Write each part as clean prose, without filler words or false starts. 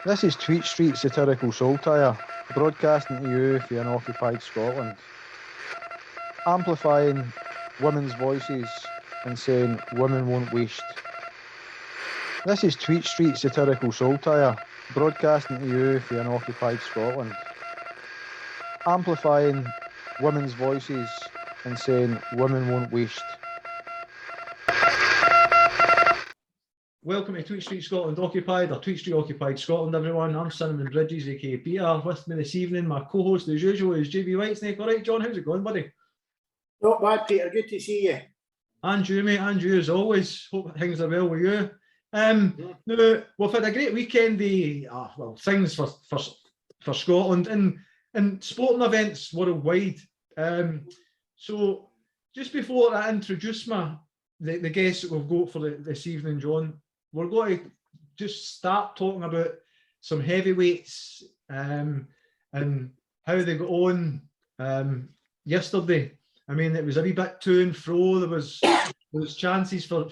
This is Tweet Street Satirical Saltire, broadcasting to you for unoccupied Scotland. Amplifying women's voices and saying women won't waste. This is Tweet Street Satirical Saltire, broadcasting to you for unoccupied Scotland. Amplifying women's voices and saying women won't waste. Welcome to Tweet Street Scotland Occupied, or Tweet Street Occupied Scotland, everyone. I'm Cinnamon Bridges, aka Peter. With me this evening, my co-host as usual is JB Whitesnake. All right, John, how's it going, buddy? Not bad, Peter. Good to see you. And you, mate, and you as always. Hope things are well with you. Now, we've had a great weekend. Things for Scotland and sporting events worldwide. So just before I introduce the guests that we've got for this evening, John, we're going to just start talking about some heavyweights and how they got on yesterday. I mean, it was a wee bit to and fro. There was chances for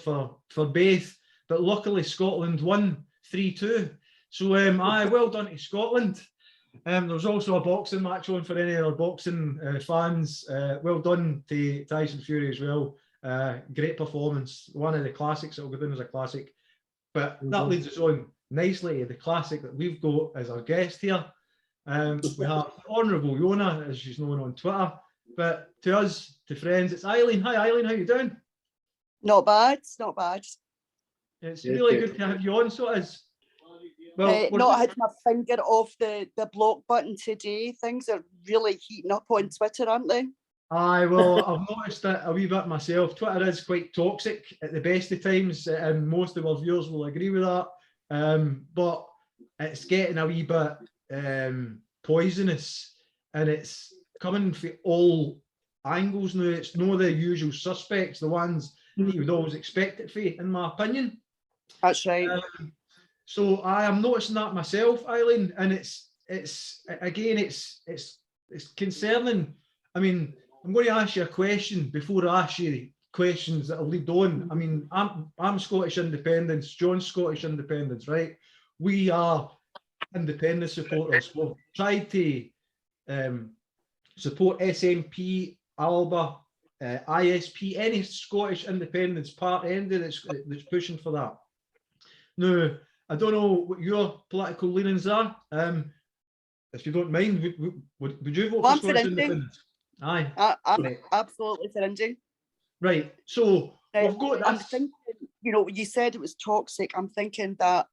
both, but luckily Scotland won 3-2. So well done to Scotland. There was also a boxing match on for any other boxing fans. Well done to Tyson Fury as well. Great performance. One of the classics that will go down as a classic. But that leads us on nicely to the classic that we've got as our guest here. We have HonourableYona, as she's known on Twitter. But to us, to friends, it's Eileen. Hi, Eileen. How you doing? Not bad. Not bad. It's really good to have you on. So it is. Well, not had my finger off the block button today. Things are really heating up on Twitter, aren't they? Aye, well, I've noticed that a wee bit myself. Twitter is quite toxic at the best of times, and most of our viewers will agree with that. But it's getting a wee bit poisonous, and it's coming from all angles now. It's not the usual suspects, the ones that you would always expect it for, in my opinion. That's right. So I am noticing that myself, Eileen, and it's concerning. I mean, I'm going to ask you a question before I ask you questions that'll lead on. I mean, I'm Scottish independence, John's Scottish independence, right? We are independent supporters. We've tried to support SNP, ALBA, ISP, any Scottish independence party that's pushing for that. Now, I don't know what your political leanings are. If you don't mind, would you vote for Scottish independence? Aye. I'm right. Absolutely for Indy. Right. So we've got this. I'm thinking, you said it was toxic. I'm thinking that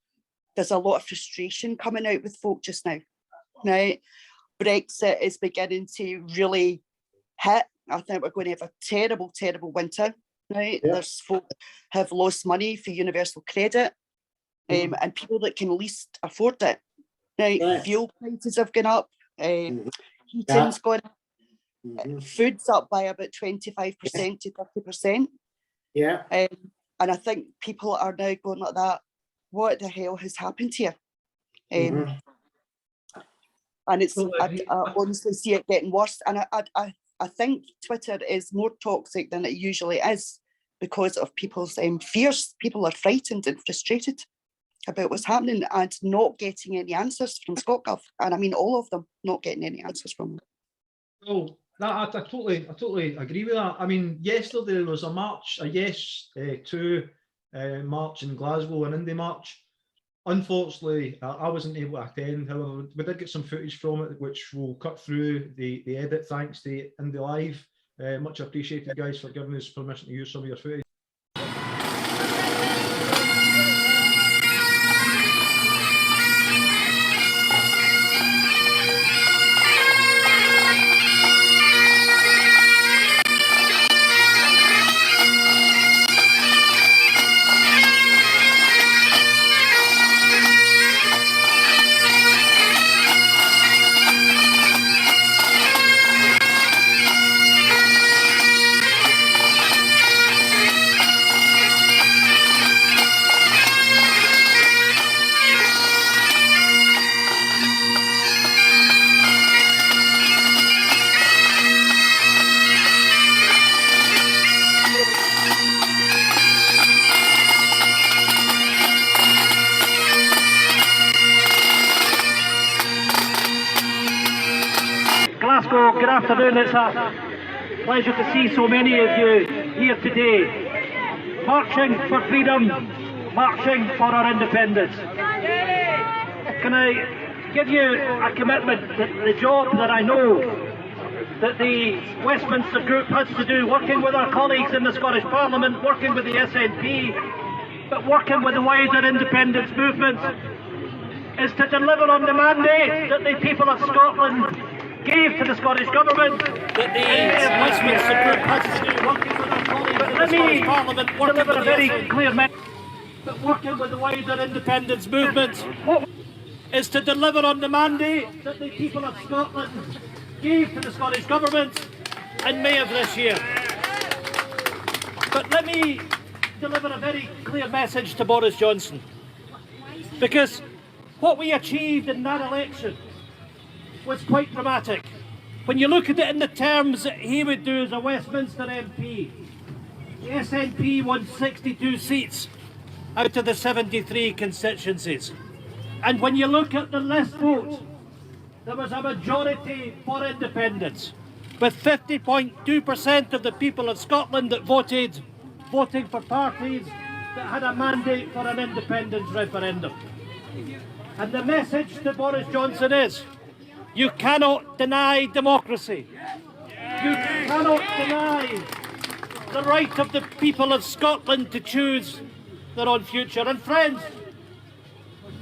there's a lot of frustration coming out with folk just now. Right. Brexit is beginning to really hit. I think we're going to have a terrible, terrible winter. Right. Yeah. There's folk have lost money for universal credit. And people that can least afford it. Right. Fuel prices have gone up. Heating's gone up. Food's up by about 25% to 30%. Yeah. And I think people are now going like that. What the hell has happened here? And it's I honestly see it getting worse. And I think Twitter is more toxic than it usually is because of people's fears. People are frightened and frustrated about what's happening and not getting any answers from ScotGov. And I mean all of them not getting any answers from them. Oh, I totally agree with that. I mean, yesterday there was a march, a Yes to march in Glasgow, an Indie march. Unfortunately, I wasn't able to attend. However, we did get some footage from it, which we'll cut through the edit thanks to Indie Live. Much appreciated, guys, for giving us permission to use some of your footage. Glasgow. Good afternoon. It's a pleasure to see so many of you here today, marching for freedom, marching for our independence. Can I give you a commitment that the job that I know that the Westminster Group has to do, working with our colleagues in the Scottish Parliament, working with the SNP, but working with the wider independence movement, is to deliver on the mandate that the people of Scotland gave to the Scottish Government. That the Westminster Group has to do, working with our colleagues in the Scottish Parliament, deliver a very clear message, but working with the wider independence movement, is to deliver on the mandate that the people of Scotland gave to the Scottish Government in May of this year. But let me deliver a very clear message to Boris Johnson, because what we achieved in that election was quite dramatic. When you look at it in the terms that he would do as a Westminster MP, the SNP won 62 seats out of the 73 constituencies. And when you look at the list vote, there was a majority for independence, with 50.2% of the people of Scotland that voting for parties that had a mandate for an independence referendum. And the message to Boris Johnson is, you cannot deny democracy. You cannot deny the right of the people of Scotland to choose their own future. And friends,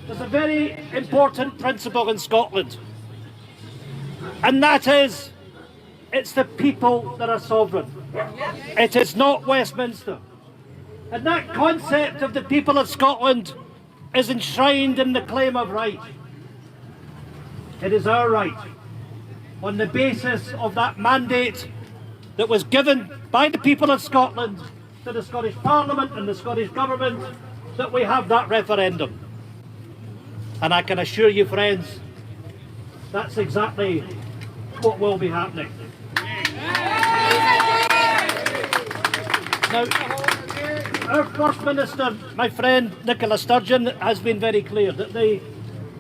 there's a very important principle in Scotland, and that is, it's the people that are sovereign. It is not Westminster. And that concept of the people of Scotland is enshrined in the claim of right. It is our right, on the basis of that mandate that was given by the people of Scotland to the Scottish Parliament and the Scottish Government, that we have that referendum. And I can assure you, friends, that's exactly what will be happening. Now, our First Minister, my friend Nicola Sturgeon, has been very clear that the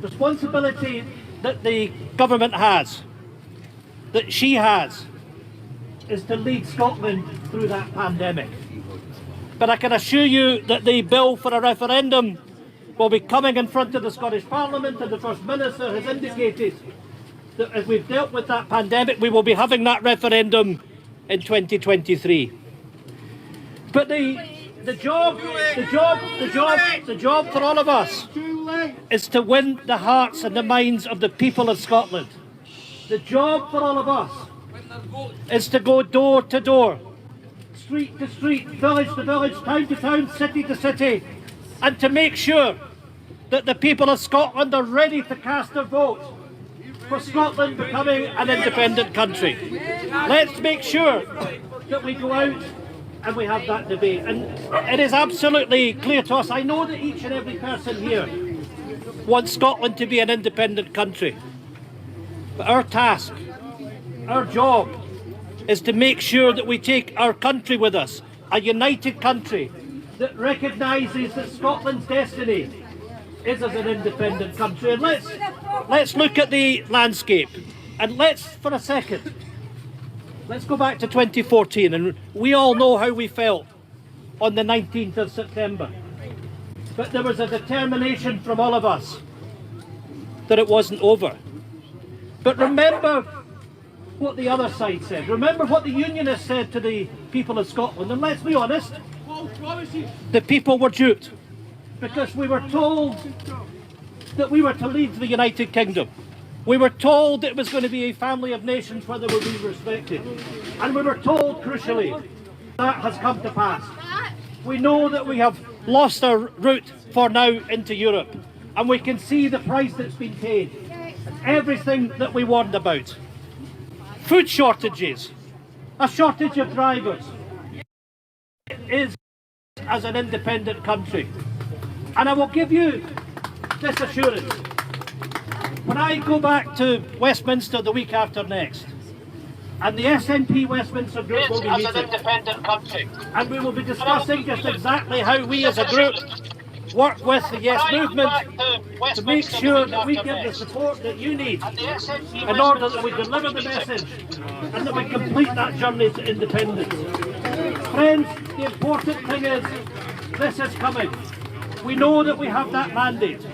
responsibility that the government has, that she has, is to lead Scotland through that pandemic. But I can assure you that the bill for a referendum will be coming in front of the Scottish Parliament, and the First Minister has indicated that as we've dealt with that pandemic, we will be having that referendum in 2023. But the job for all of us is to win the hearts and the minds of the people of Scotland. The job for all of us is to go door to door, street to street, village to village, town to town, city to city, and to make sure that the people of Scotland are ready to cast their vote for Scotland becoming an independent country. Let's make sure that we go out and we have that debate. And it is absolutely clear to us, I know that each and every person here wants Scotland to be an independent country. But our task, our job, is to make sure that we take our country with us, a united country that recognises that Scotland's destiny is as an independent country. And let's look at the landscape, and for a second, let's go back to 2014, and we all know how we felt on the 19th of September. But there was a determination from all of us that it wasn't over. But remember what the other side said. Remember what the Unionists said to the people of Scotland. And let's be honest, the people were duped, because we were told that we were to leave the United Kingdom. We were told it was going to be a family of nations where they would be respected. And we were told, crucially, that has come to pass. We know that we have lost our route for now into Europe, and we can see the price that's been paid. Everything that we warned about. Food shortages, a shortage of drivers, is as an independent country. And I will give you this assurance. When I go back to Westminster the week after next, and the SNP Westminster Group will be meeting, and we will be discussing just exactly how we as a group work with the Yes Movement to make sure that we give the support that you need in order that we deliver the message and that we complete that journey to independence. Friends, the important thing is this is coming. We know that we have that mandate.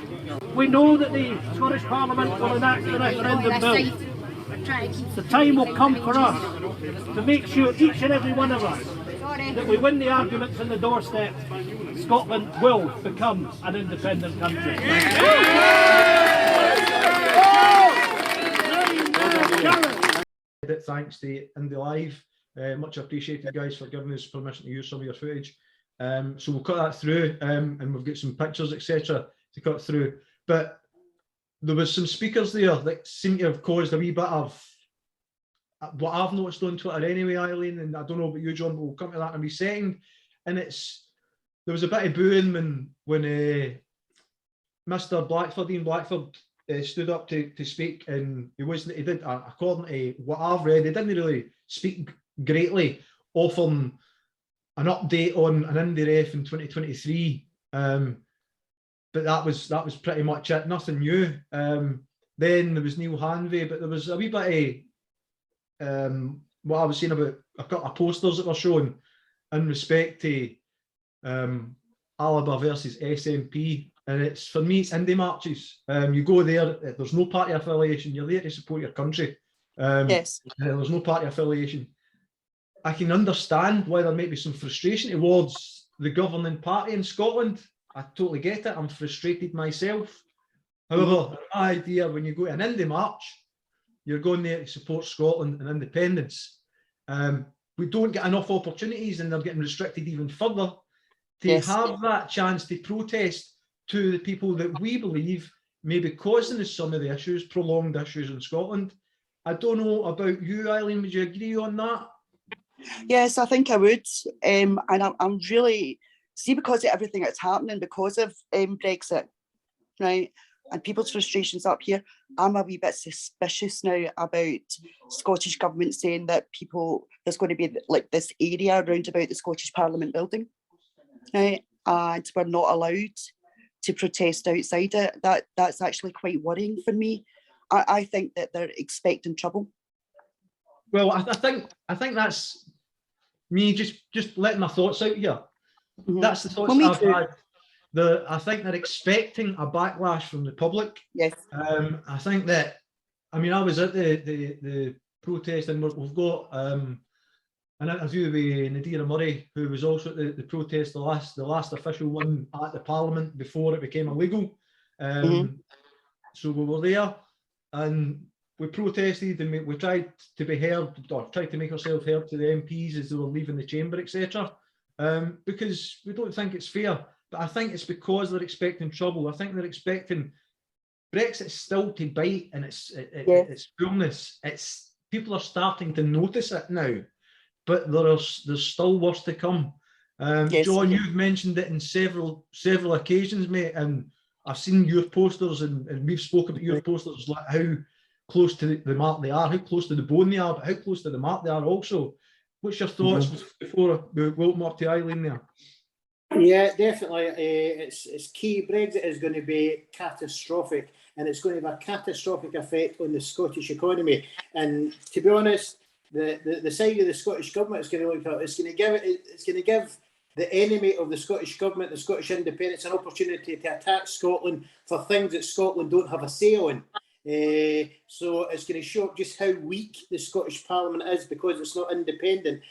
We know that the Scottish Parliament will enact the referendum bill. The time will come for us to make sure, each and every one of us, that we win the arguments on the doorstep. Scotland will become an independent country. Thanks to Indie Live. Much appreciated, guys, for giving us permission to use some of your footage. So we'll cut that through, and we've got some pictures, etc., to cut through. But there was some speakers there that seem to have caused a wee bit of what I've noticed on Twitter anyway, Eileen, and I don't know about you, John, but we'll come to that in a wee second. And there was a bit of booing when Mr. Blackford, Ian Blackford, stood up to speak, and he did, according to what I've read, he didn't really speak greatly, offering an update on an Indie Ref in 2023. But that was pretty much it, nothing new. Then there was Neil Hanvey, but there was a wee bit of what I was saying about a couple of posters that were shown in respect to Alaba versus SNP. And it's, for me, it's Indie marches. You go there, there's no party affiliation, you're there to support your country. Yes. There's no party affiliation. I can understand why there might be some frustration towards the governing party in Scotland. I totally get it. I'm frustrated myself. However, my idea, when you go to an Indie march, you're going there to support Scotland and independence. We don't get enough opportunities, and they're getting restricted even further to have that chance to protest to the people that we believe may be causing us some of the issues, prolonged issues in Scotland. I don't know about you, Eileen, would you agree on that? Yes, I think I would. And I'm really, see, because of everything that's happening, because of Brexit, right, and people's frustrations up here, I'm a wee bit suspicious now about Scottish Government saying that there's going to be like this area around about the Scottish Parliament building, right, and we're not allowed to protest outside it. That's actually quite worrying for me. I think that they're expecting trouble. Well, I think that's me just letting my thoughts out here. That's the thoughts I've had. I think they're expecting a backlash from the public. Yes. I think that, I mean, I was at the protest, and we've got an interview with Nadira Murray, who was also at the protest, the last official one at the Parliament before it became illegal. So we were there, and we protested, and we tried to be heard, or tried to make ourselves heard to the MPs as they were leaving the chamber, etc. Because we don't think it's fair. But I think it's because they're expecting trouble. I think they're expecting Brexit still to bite in its fullness. People are starting to notice it now, but there's still worse to come. John, you've mentioned it in several occasions, mate, and I've seen your posters, and we've spoken about your posters, like how close to the mark they are, how close to the bone they are, but how close to the mark they are also. What's your thoughts before we welcome up to Eileen there? Yeah, definitely. It's key. Brexit is going to be catastrophic, and it's going to have a catastrophic effect on the Scottish economy. And to be honest, the side of the Scottish government is going to look at it's going to give the enemy of the Scottish government, the Scottish independence, an opportunity to attack Scotland for things that Scotland don't have a say on. So it's going to show just how weak the Scottish Parliament is because it's not independent.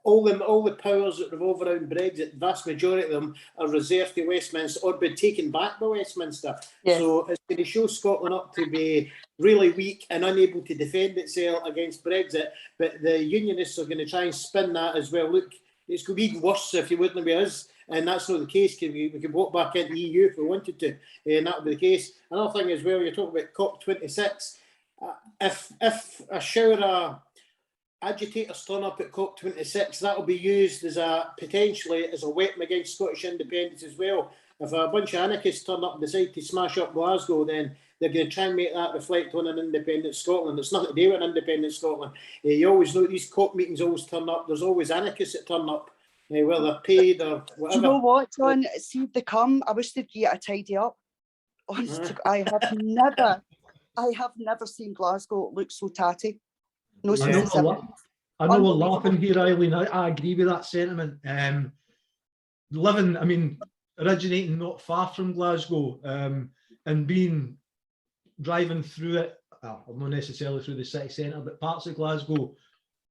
All the powers that revolve around Brexit, the vast majority of them are reserved to Westminster or been taken back by Westminster. Yes. So it's going to show Scotland up to be really weak and unable to defend itself against Brexit. But the Unionists are going to try and spin that as well. Look, it's going to be even worse if you wouldn't be us. And that's not the case. We could walk back into the EU if we wanted to, and that would be the case. Another thing as well, you're talking about COP26. If a shower of agitators turn up at COP26, that will be used potentially as a weapon against Scottish independence as well. If a bunch of anarchists turn up and decide to smash up Glasgow, then they're going to try and make that reflect on an independent Scotland. It's nothing to do with an independent Scotland. You always know these COP meetings always turn up. There's always anarchists that turn up. where they're paid or Do whatever. you know what, John? See if they come, I wish they'd get a tidy up. Honestly, I have never seen Glasgow look so tatty. No, I since know, the 70s. I know we're Unbelievable. laughing here, Eileen. I agree with that sentiment. Living, I mean, originating not far from Glasgow, and driving through it, well, not necessarily through the city centre, but parts of Glasgow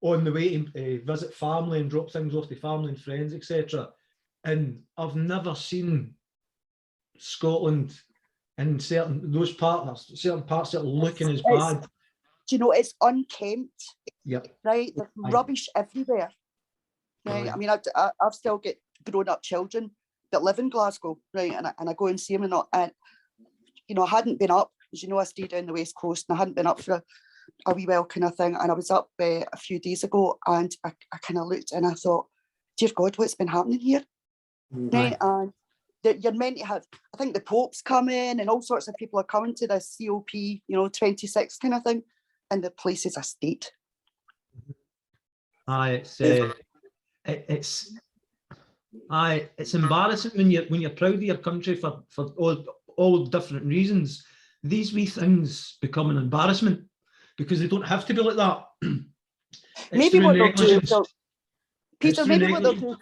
on the way to visit family and drop things off to family and friends, etc. And I've never seen Scotland in certain parts that are looking as bad. Do you know, it's unkempt, Yep. right? There's rubbish everywhere. Right? I mean, I've still got grown-up children that live in Glasgow, right? And I go and see them, and you know, I hadn't been up, as you know, I stayed down the West Coast, and I hadn't been up for a wee while kind of thing. And I was up a few days ago, and I kind of looked and I thought, dear God, what's been happening here? Right? And you're meant to have, I think the Pope's coming and all sorts of people are coming to this COP, 26 kind of thing, and the place is a state. It's embarrassing when you're proud of your country for all different reasons. These wee things become an embarrassment because they don't have to be like that. Maybe what they'll do, Peter, maybe what they'll do,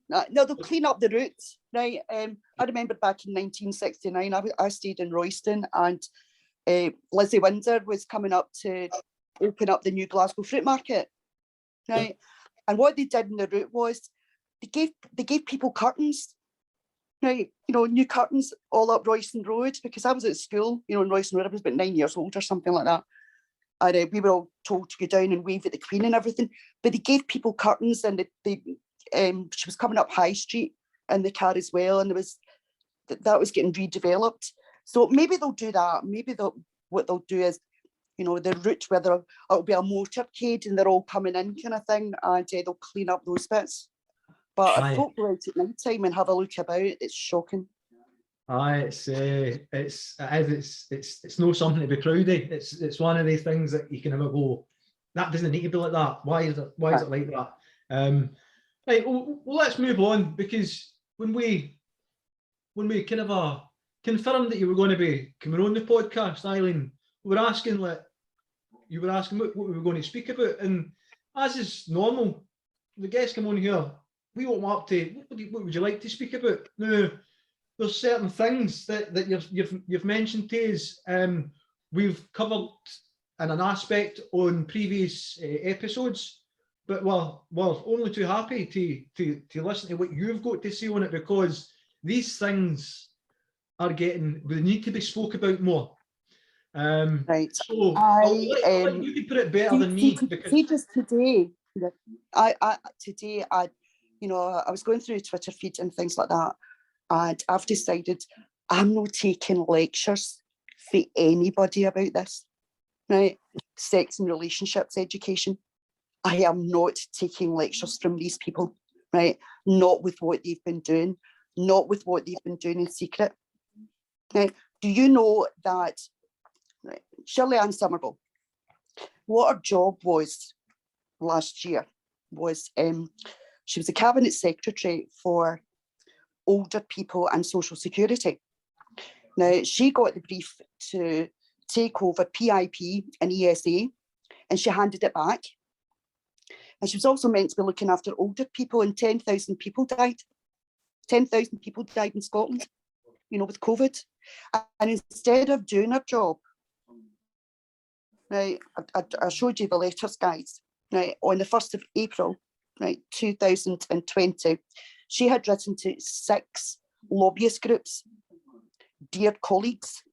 no, they'll clean up the routes, right? I remember back in 1969, I stayed in Royston, and Lizzie Windsor was coming up to open up the new Glasgow Fruit Market, right? And what they did in the route was they gave people curtains, right? New curtains all up Royston Road, because I was at school, in Royston Road. I was about 9 years old or something like that. And we were all told to go down and wave at the Queen and everything. But they gave people curtains, and she was coming up High Street in the car as well, and that was getting redeveloped. So maybe they'll do that. Maybe what they'll do is, the route where it'll be a motorcade and they're all coming in kind of thing, and they'll clean up those bits. But if folk go out at night time and have a look about, it's shocking. It's no something to be proud of. It's one of these things that you can ever go, that doesn't need to be like that. Why is it like that? Right. Well, let's move on, because when we kind of confirmed that you were going to be coming on the podcast, Eileen, you were asking what we were going to speak about, and as is normal, the guests come on here, we want them up to what would you like to speak about? Now, there's certain things that you've mentioned to us. We've covered in an aspect on previous episodes, but we're only too happy to listen to what you've got to say on it, because these things they need to be spoke about more. Right. So you can put it better than me. See, just today, I was going through Twitter feed and things like that, and I've decided I'm not taking lectures for anybody about this, right? Sex and relationships education. I am not taking lectures from these people, right? Not with what they've been doing, not with what they've been doing in secret. Now, do you know that Shirley Ann Somerville, what her job was last year was she was a cabinet secretary for older people and social security. Now, she got the brief to take over PIP and ESA, and she handed it back. And she was also meant to be looking after older people, and 10,000 people died. 10,000 people died in Scotland, with COVID. And instead of doing her job, right, I showed you the letters, guys, right, on the 1st of April, right, 2020, she had written to 6 lobbyist groups, dear colleagues.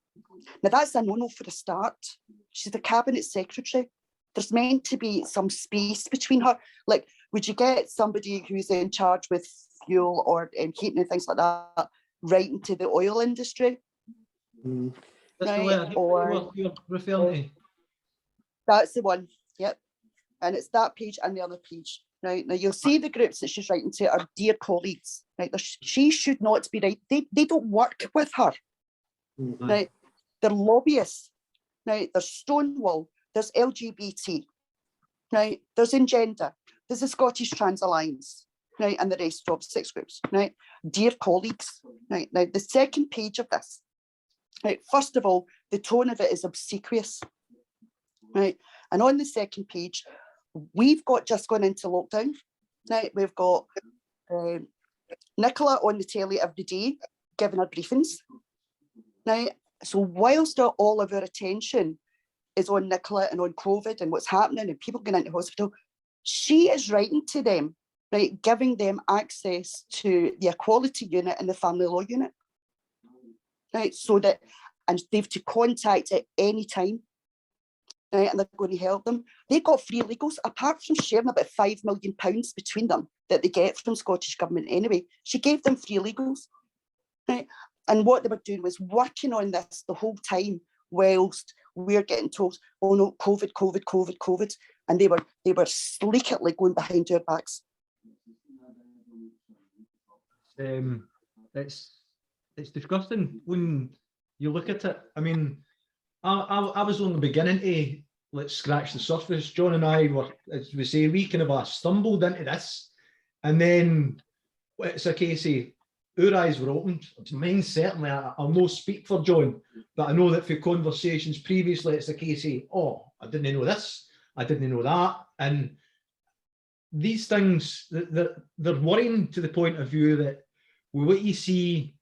Now, that's a no-no for a start. She's the cabinet secretary. There's meant to be some space between her. Like, would you get somebody who's in charge with fuel or heating and things like that right into the oil industry? Right? Or you're referring to? That's the one, yep. And it's that page and the other page. Right, now you'll see the groups that she's writing to are dear colleagues. Right, she should not be right. They don't work with her. Right, they're lobbyists. Right, there's Stonewall, there's LGBT. Right, there's Engender, there's the Scottish Trans Alliance. right, and the rest job 6 groups, right? Dear colleagues, right, now the second page of this, right, first of all, the tone of it is obsequious, right? And on the second page, we've got just gone into lockdown, right? We've got Nicola on the telly every day giving her briefings, right? So whilst all of our attention is on Nicola and on COVID and what's happening and people going into hospital, she is writing to them, right, giving them access to the equality unit and the family law unit, right, so that, and they've to contact at any time, right, and they're going to help them. They got free legals, apart from sharing about £5 million between them that they get from Scottish Government anyway. She gave them free legals, right, and what they were doing was working on this the whole time whilst we're getting told, oh no, COVID, COVID, COVID, COVID, and they were sleekly going behind our backs. It's disgusting when you look at it. I mean, I was only beginning to let's scratch the surface. John and I were, as we say, we kind of stumbled into this, and then it's a case of our eyes were opened. Mine certainly. I'll no speak for John, but I know that for conversations previously, it's a case of, oh, I didn't know this, I didn't know that, and these things, they're worrying to the point of view that with what you see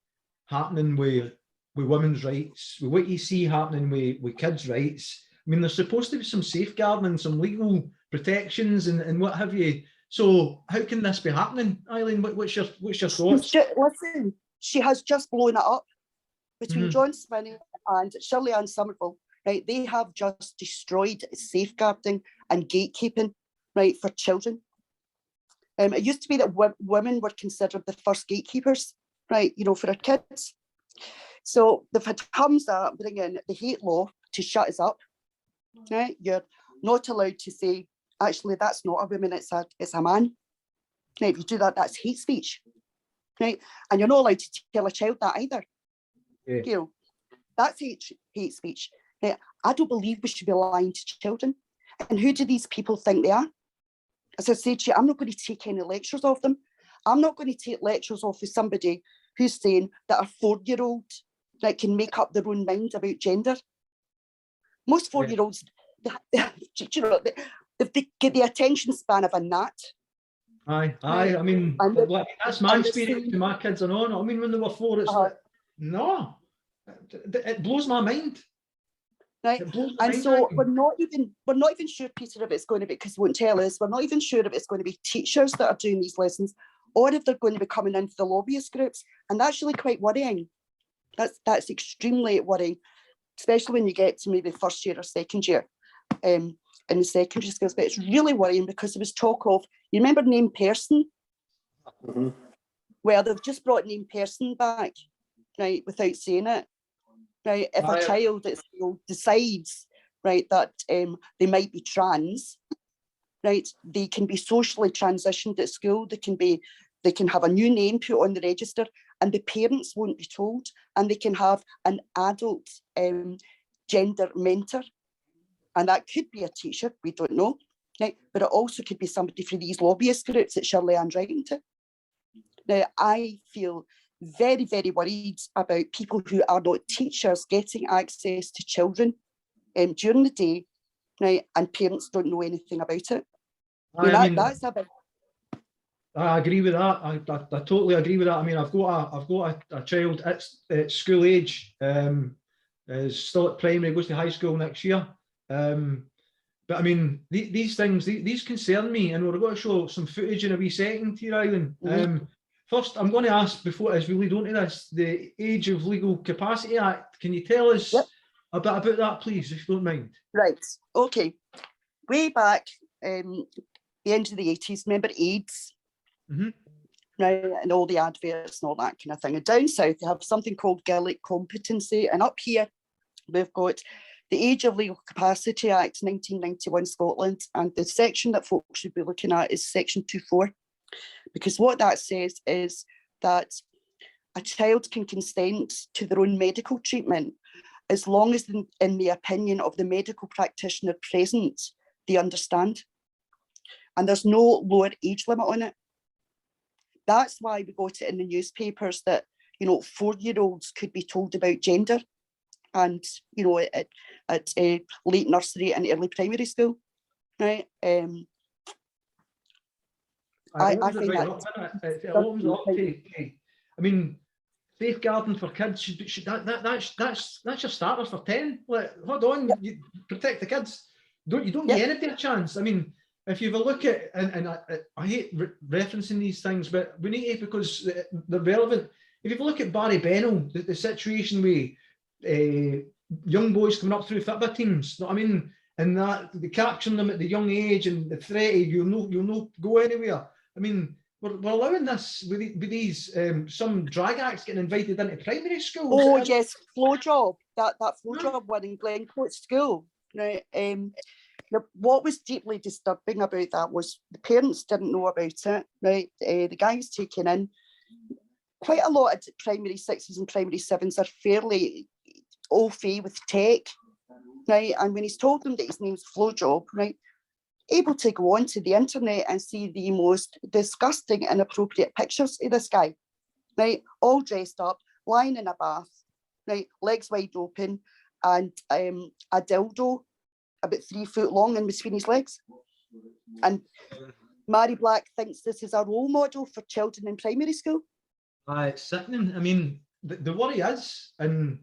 happening with women's rights, with what you see happening with kids' rights, I mean, there's supposed to be some safeguarding, some legal protections and what have you. So how can this be happening, Eileen? What's your thoughts? Listen, she has just blown it up between John Swinney and Shirley Ann Somerville, right? They have just destroyed safeguarding and gatekeeping, right, for children. It used to be that women were considered the first gatekeepers, right, you know, for our kids. So they've had Hamza bring in the hate law to shut us up, right? You're not allowed to say, actually, that's not a woman, it's a man. Right, if you do that, that's hate speech, right? And you're not allowed to tell a child that either. Yeah. You know, that's hate speech. Right? I don't believe we should be lying to children. And who do these people think they are? As I said to you, I'm not going to take any lectures off them. I'm not going to take lectures off of somebody who's saying that a 4-year-old that can make up their own mind about gender. Most 4-year-olds, you know, they get the attention span of a gnat. Aye. I mean, that's my experience with my kids and on. I mean, when they were 4, it's like, no, it blows my mind. Right, and so we're not even sure, Peter, if it's going to be, because it won't tell us, we're not even sure if it's going to be teachers that are doing these lessons or if they're going to be coming into the lobbyist groups, and that's really quite worrying. That's extremely worrying, especially when you get to maybe first year or second year in the secondary schools. But it's really worrying because there was talk of, you remember named person? Mm-hmm. Well, they've just brought named person back, right, without saying it. Right, if a child at school decides, right, that they might be trans, right, they can be socially transitioned at school. They can have a new name put on the register, and the parents won't be told, and they can have an adult gender mentor, and that could be a teacher. We don't know, right, but it also could be somebody from these lobbyist groups that Shirley Ann's writing to. Now, I feel very, very worried about people who are not teachers getting access to children during the day, right, and parents don't know anything about it. That's a big... I agree with that. I totally agree with that. I mean, I've got a child at school age, is still at primary, goes to high school next year. But I mean, these things, these concern me, and we're going to show some footage in a wee second here, Eileen. First, I'm going to ask, before as we lead on to this, the Age of Legal Capacity Act. Can you tell us a bit about that, please, if you don't mind? Right. Okay. Way back, the end of the 80s, remember AIDS? Right, and all the adverts and all that kind of thing. And down south, they have something called Gaelic competency. And up here, we've got the Age of Legal Capacity Act, 1991, Scotland. And the section that folks should be looking at is section 2.4. Because what that says is that a child can consent to their own medical treatment as long as, in the opinion of the medical practitioner present, they understand. And there's no lower age limit on it. That's why we got it in the newspapers that, you know, 4-year-olds could be told about gender, and, you know, at late nursery and early primary school, right? I opens it find right that up, doesn't it? It opens it up to, I mean, safeguarding for kids should that's your starters for 10. Like, hold on, you protect the kids. You don't give anybody a chance. I mean, if you have a look at, and I hate referencing these things, but we need to, because they're relevant. If you have a look at Barry Bennell, the situation with young boys coming up through football teams, you know what I mean, and that they capturing them at the young age and the threat, you'll not go anywhere. I mean, we're allowing this with these some drag acts getting invited into primary schools. Oh yes, flow job, that flow job one in Glencourt School. Right. What was deeply disturbing about that was the parents didn't know about it. Right. The guy was taken in. Quite a lot of primary 6s and primary 7s are fairly au fait with tech. Right. And when he's told them that his name's Flow Job, right, able to go onto the internet and see the most disgusting, inappropriate pictures of this guy, right, all dressed up, lying in a bath, right, legs wide open, and a dildo about 3 foot long in between his legs. And Mary Black thinks this is a role model for children in primary school. It's sickening. I mean, the worry is, and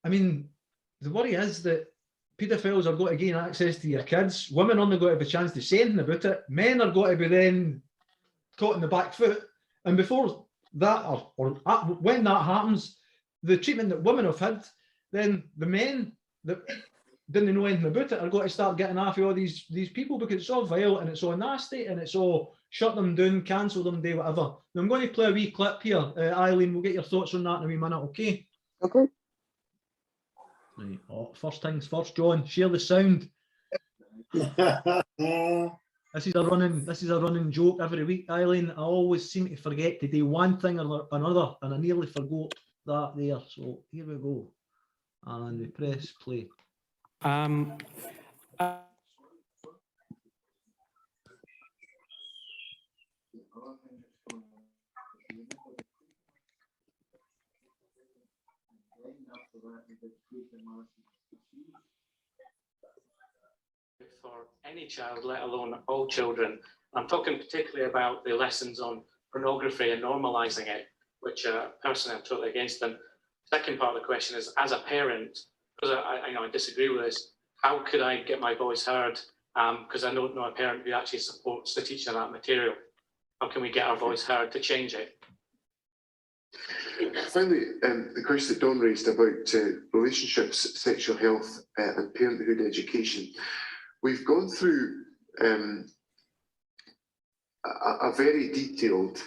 I mean, the worry is that paedophiles are going to gain access to your kids. Women only got to have a chance to say anything about it. Men are going to be then caught in the back foot. And before that, or when that happens, the treatment that women have had, then the men that didn't know anything about it are going to start getting after all these people, because it's all vile and it's all nasty and it's all shut them down, cancel them, do whatever. Now I'm going to play a wee clip here. Eileen, we'll get your thoughts on that in a wee minute, okay? Okay. Right. Oh, first things first, John, share the sound. This is a running joke every week, Eileen. I always seem to forget to do one thing or another, and I nearly forgot that there. So here we go. And we press play. For any child, let alone all children. I'm talking particularly about the lessons on pornography and normalising it, which personally I'm totally against. And second part of the question is, as a parent, because I disagree with this, how could I get my voice heard? Because I don't know a parent who actually supports the teaching of that material. How can we get our voice heard to change it? Finally, the question that Don raised about relationships, sexual health and parenthood education. We've gone through a very detailed,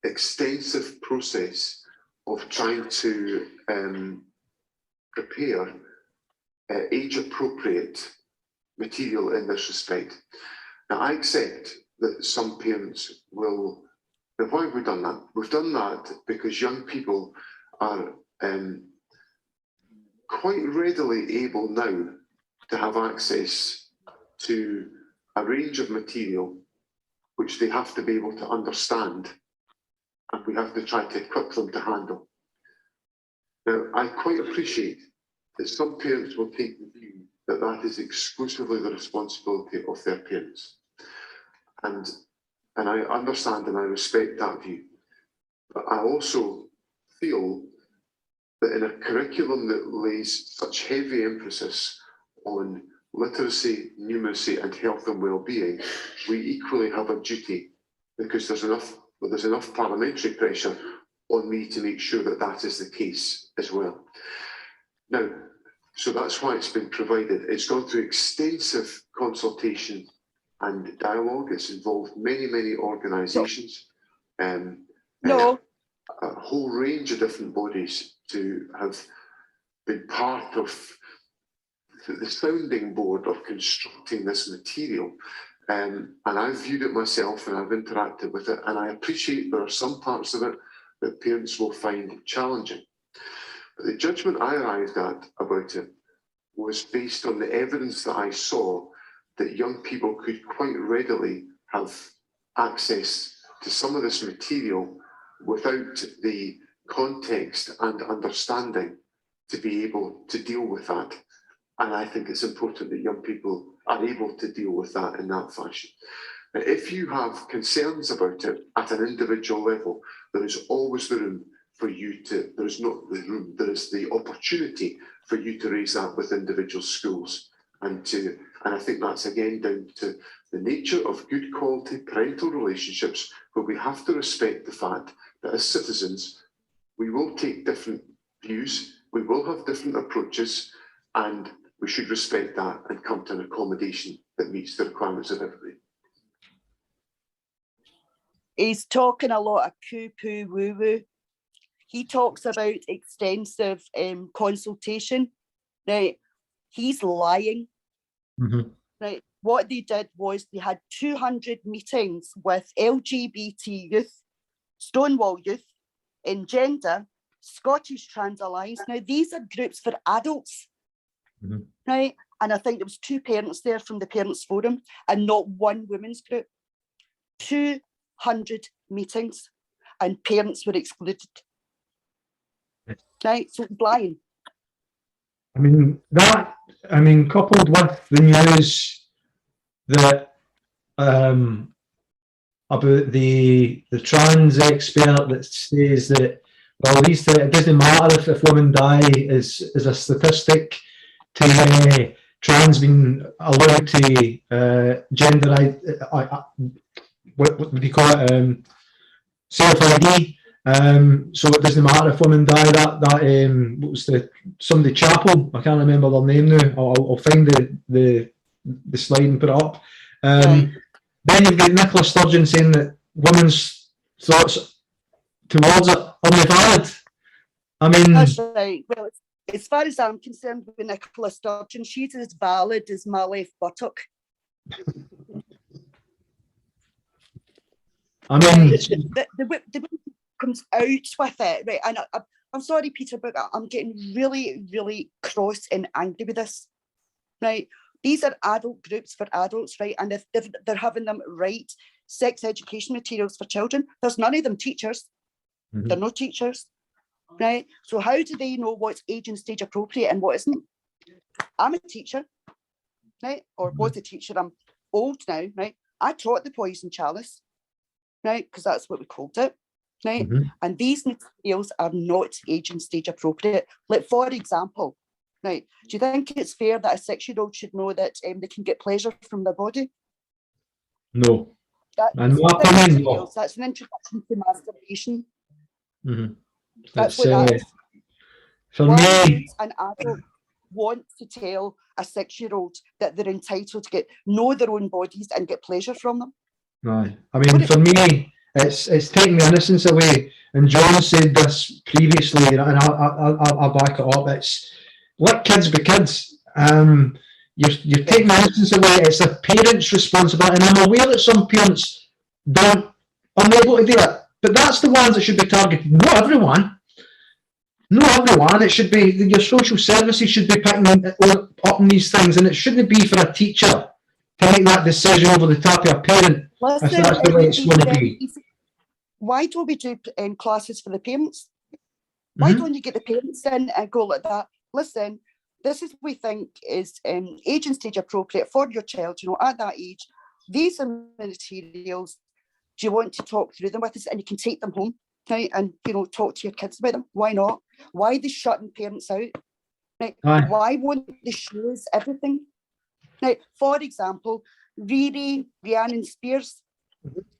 extensive process of trying to prepare age-appropriate material in this respect. Now, I accept that some parents will. Now, why have we done that? We've done that because young people are quite readily able now to have access to a range of material which they have to be able to understand, and we have to try to equip them to handle. Now, I quite appreciate that some parents will take the view that that is exclusively the responsibility of their parents. And I understand and I respect that view. But I also feel that in a curriculum that lays such heavy emphasis on literacy, numeracy and health and well-being, we equally have a duty, because there's enough parliamentary pressure on me to make sure that that is the case as well. Now, so that's why it's been provided. It's gone through extensive consultation and dialogue. It's involved many, many organisations, a whole range of different bodies to have been part of the sounding board of constructing this material. And I've viewed it myself and I've interacted with it, and I appreciate there are some parts of it that parents will find challenging. But the judgment I arrived at about it was based on the evidence that I saw that young people could quite readily have access to some of this material without the context and understanding to be able to deal with that. And I think it's important that young people are able to deal with that in that fashion. If you have concerns about it at an individual level, there is always the room for you to, there is not the room, there is the opportunity for you to raise that with individual schools. And I think that's again down to the nature of good quality parental relationships, where we have to respect the fact that as citizens, we will take different views, we will have different approaches, and we should respect that and come to an accommodation that meets the requirements of everybody. He's talking a lot of poo-poo, woo-woo. He talks about extensive consultation. Right, he's lying. Right, what they did was they had 200 meetings with LGBT youth, Stonewall youth, Engender, Scottish Trans Alliance. Now, these are groups for adults, right? And I think there was 2 parents there from the Parents Forum and not one women's group. 200 meetings and parents were excluded. Right, so lying. I mean, coupled with the news that about the trans expert that says that, well, at least it doesn't matter if women die is a statistic to trans being allowed to gender, what do you call it, self-ID. So it doesn't matter if women die. That what was somebody Chapel? I can't remember their name now. I'll find the slide and put it up. Then you've got Nicola Sturgeon saying that women's thoughts towards it are invalid. I mean, that's right. Well, as far as I'm concerned with Nicola Sturgeon, she's as valid as my left buttock. I mean, the comes out with it, right? And I'm sorry, Peter, but I'm getting really, really cross and angry with this, right? These are adult groups for adults, right? And if they're having them write sex education materials for children, there's none of them teachers. They're no teachers, right? So how do they know what's age and stage appropriate and what isn't? I'm a teacher, right? Or was a teacher. I'm old now, right? I taught the poison chalice, right? Because that's what we called it, right? And these materials are not age and stage appropriate. Like, for example, right, do you think it's fair that a 6-year-old should know that they can get pleasure from their body? No. That's an introduction to masturbation. That's what that is. For Why me, would an adult want to tell a 6-year-old that they're entitled to know their own bodies and get pleasure from them? Aye. I mean, for me, it's taking the innocence away. And John said this previously, and I'll back it up. It's let kids be kids. You're taking the innocence away. It's a parent's responsibility, and I'm aware that some parents are unable to do it. But that's the ones that should be targeted. Not everyone. Not everyone. It should be your social services should be picking up on these things, and it shouldn't be for a teacher to make that decision over the top of a parent. Listen, if that's the way it's going to be. Why don't we do classes for the parents? Why don't you get the parents in and go like that? Listen, this is what we think is age and stage appropriate for your child, at that age. These are materials. Do you want to talk through them with us? And you can take them home, right? And, talk to your kids about them. Why not? Why are they shutting parents out? Right? Why won't they show us everything? Now, for example, Rhiannon Spears.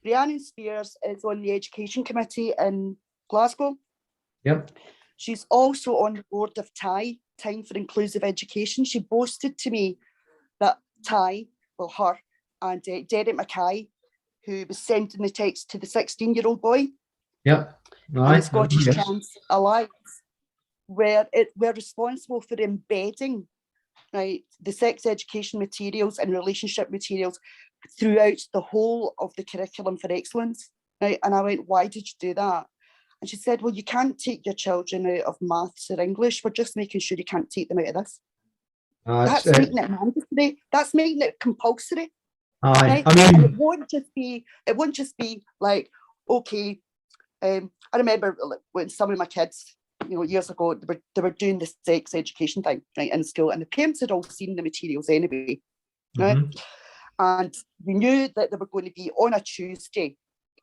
Rhiannon Spears is on the Education Committee in Glasgow. Yep. She's also on the board of TIE, Time for Inclusive Education. She boasted to me that TIE, her and Derek Mackay, who was sending the text to the 16-year-old boy, and the Scottish Trans Alliance, we're responsible for embedding the sex education materials and relationship materials throughout the whole of the curriculum for excellence. Right? And I went, why did you do that? And she said, well, you can't take your children out of maths or English. We're just making sure you can't take them out of this. That's making it mandatory. That's making it compulsory. Right? I mean, it won't just be like, okay, I remember when some of my kids, years ago, they were doing the sex education thing, right, in school, and the parents had all seen the materials anyway, right? And we knew that they were going to be on a Tuesday,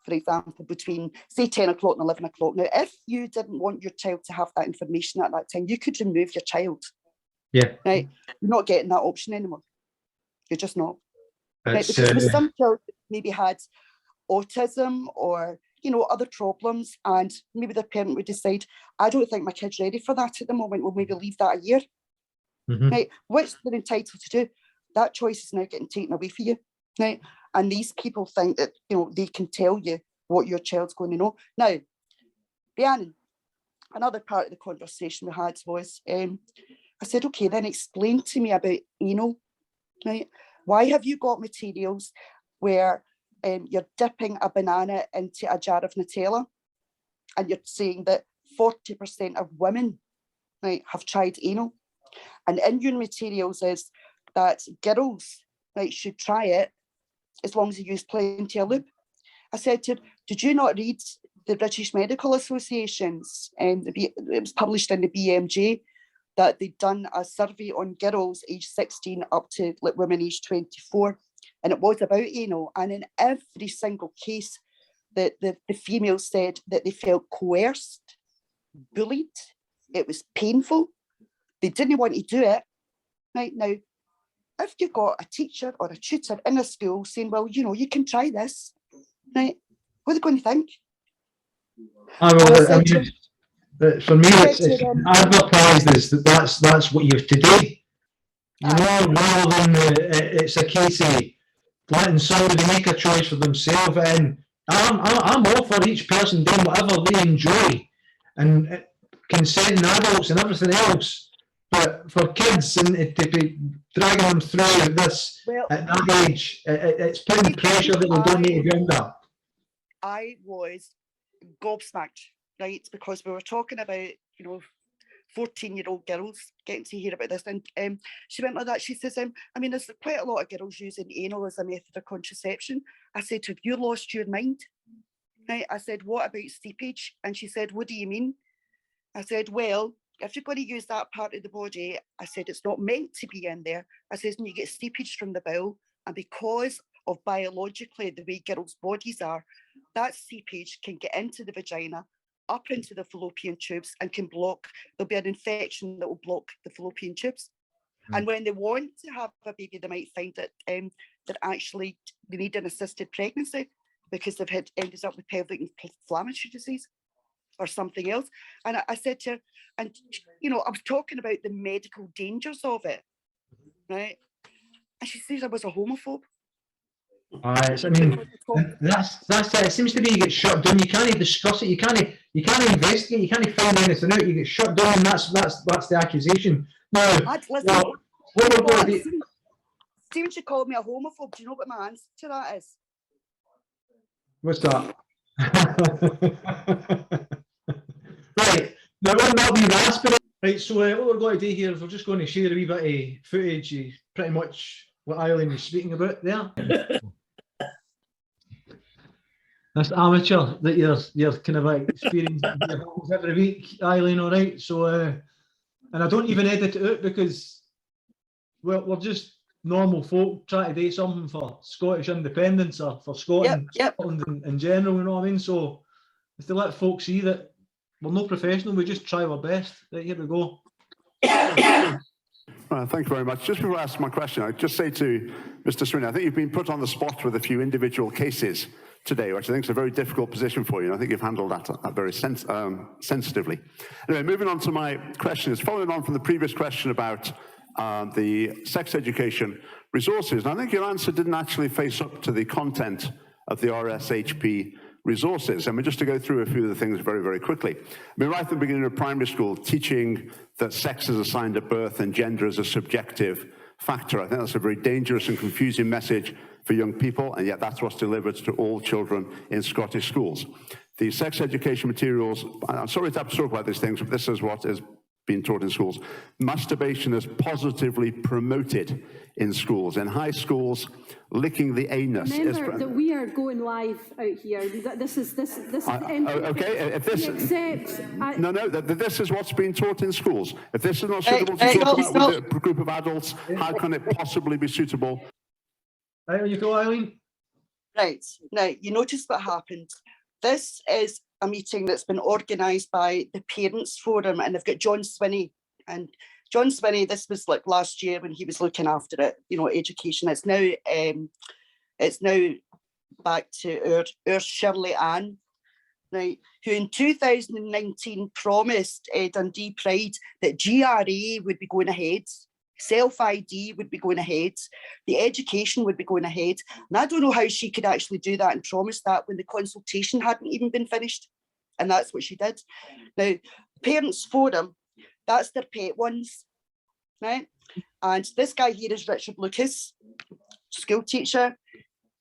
for example, between, say, 10 o'clock and 11 o'clock. Now, if you didn't want your child to have that information at that time, you could remove your child. Yeah. Right? You're not getting that option anymore. You're just not. Right? It's, Because with some children maybe had autism or, other problems, and maybe their parent would decide, I don't think my kid's ready for that at the moment. We'll maybe leave that a year. Right? Which they're entitled to do. That choice is now getting taken away from you. Right? And these people think that, they can tell you what your child's going to know. Now, Rhiannon, another part of the conversation we had was, I said, okay, then explain to me about anal, right? Why have you got materials where you're dipping a banana into a jar of Nutella and you're saying that 40% of women, right, have tried anal? And in your materials is that girls, right, should try it as long as you use plenty of lube. I said to her, did you not read the British Medical Association's, it was published in the BMJ, that they'd done a survey on girls aged 16 up to women aged 24, and it was about anal, and in every single case that the females said that they felt coerced, bullied, it was painful, they didn't want to do it. Right now, if you've got a teacher or a tutor in a school saying, well, you can try this, right, what are they going to think? For me, it's advertised as that's what you're to do. Rather than it's a case of letting somebody make a choice for themselves. And I'm all for each person doing whatever they enjoy, and consenting adults and everything else. But for kids and to be dragging them through this at that age, it's putting pressure that they don't need to be under. I was gobsmacked, right? Because we were talking about, 14-year-old girls getting to hear about this. And she went like that. She says, there's quite a lot of girls using anal as a method of contraception. I said, have you lost your mind? Right? I said, what about seepage? And she said, what do you mean? I said, well, if you're going to use that part of the body, I said, it's not meant to be in there. I said, and you get seepage from the bowel, and because of biologically the way girls' bodies are, that seepage can get into the vagina, up into the fallopian tubes, and can block, there'll be an infection that will block the fallopian tubes. And when they want to have a baby, they might find that that actually they need an assisted pregnancy because they've ended up with pelvic inflammatory disease or something else. And I said to her, and I was talking about the medical dangers of it, right? And she says I was a homophobe. That's it. It seems to be you get shut down. You can't discuss it. You can't investigate. You can't find anything out. You get shut down. And that's the accusation. Now, what we're going to do. Stephen, she called me a homophobe. Do you know what my answer to that is? What's that? Right. Now, we'll not be rasping. Right. So what we're going to do here is we're just going to share a wee bit of footage. Pretty much what Eileen was speaking about there. That's amateur that you're kind of like experiencing every week, Eileen, all right? So, and I don't even edit it out because we're just normal folk trying to do something for Scottish independence or for Scotland, Scotland in general, you know what I mean? So, if they let folks see that we're no professional, we just try our best. Right, here we go. Thank you very much. Just before I ask my question, I'd just say to Mr. Sweeney, I think you've been put on the spot with a few individual cases today, which I think is a very difficult position for you, and I think you've handled that very sensitively. Anyway, moving on to my question, is following on from the previous question about the sex education resources, and I think your answer didn't actually face up to the content of the RSHP resources. And just to go through a few of the things very, very quickly. Right at the beginning of primary school, teaching that sex is assigned at birth and gender is a subjective factor. I think that's a very dangerous and confusing message for young people, and yet that's what's delivered to all children in Scottish schools. The sex education materials, I'm sorry to have to talk about these things, but this is what is being taught in schools. Masturbation is positively promoted in schools. In high schools, licking the anus is... Remember that we are going live out here. This is okay, if this... This is what's being taught in schools. If this is not suitable to talk about with a group of adults, how can it possibly be suitable? Right, you go, Eileen. Right, now you notice what happened. This is a meeting that's been organised by the Parents Forum, and they've got John Swinney. And John Swinney, this was like last year when he was looking after it, you know, education. It's now back to our Shirley Ann, right, who in 2019 promised Dundee Pride that GRA would be going ahead, self-ID would be going ahead, the education would be going ahead. And I don't know how she could actually do that and promise that when the consultation hadn't even been finished. And that's what she did. Now, Parents Forum, that's their pet ones, right? And this guy here is Richard Lucas, school teacher,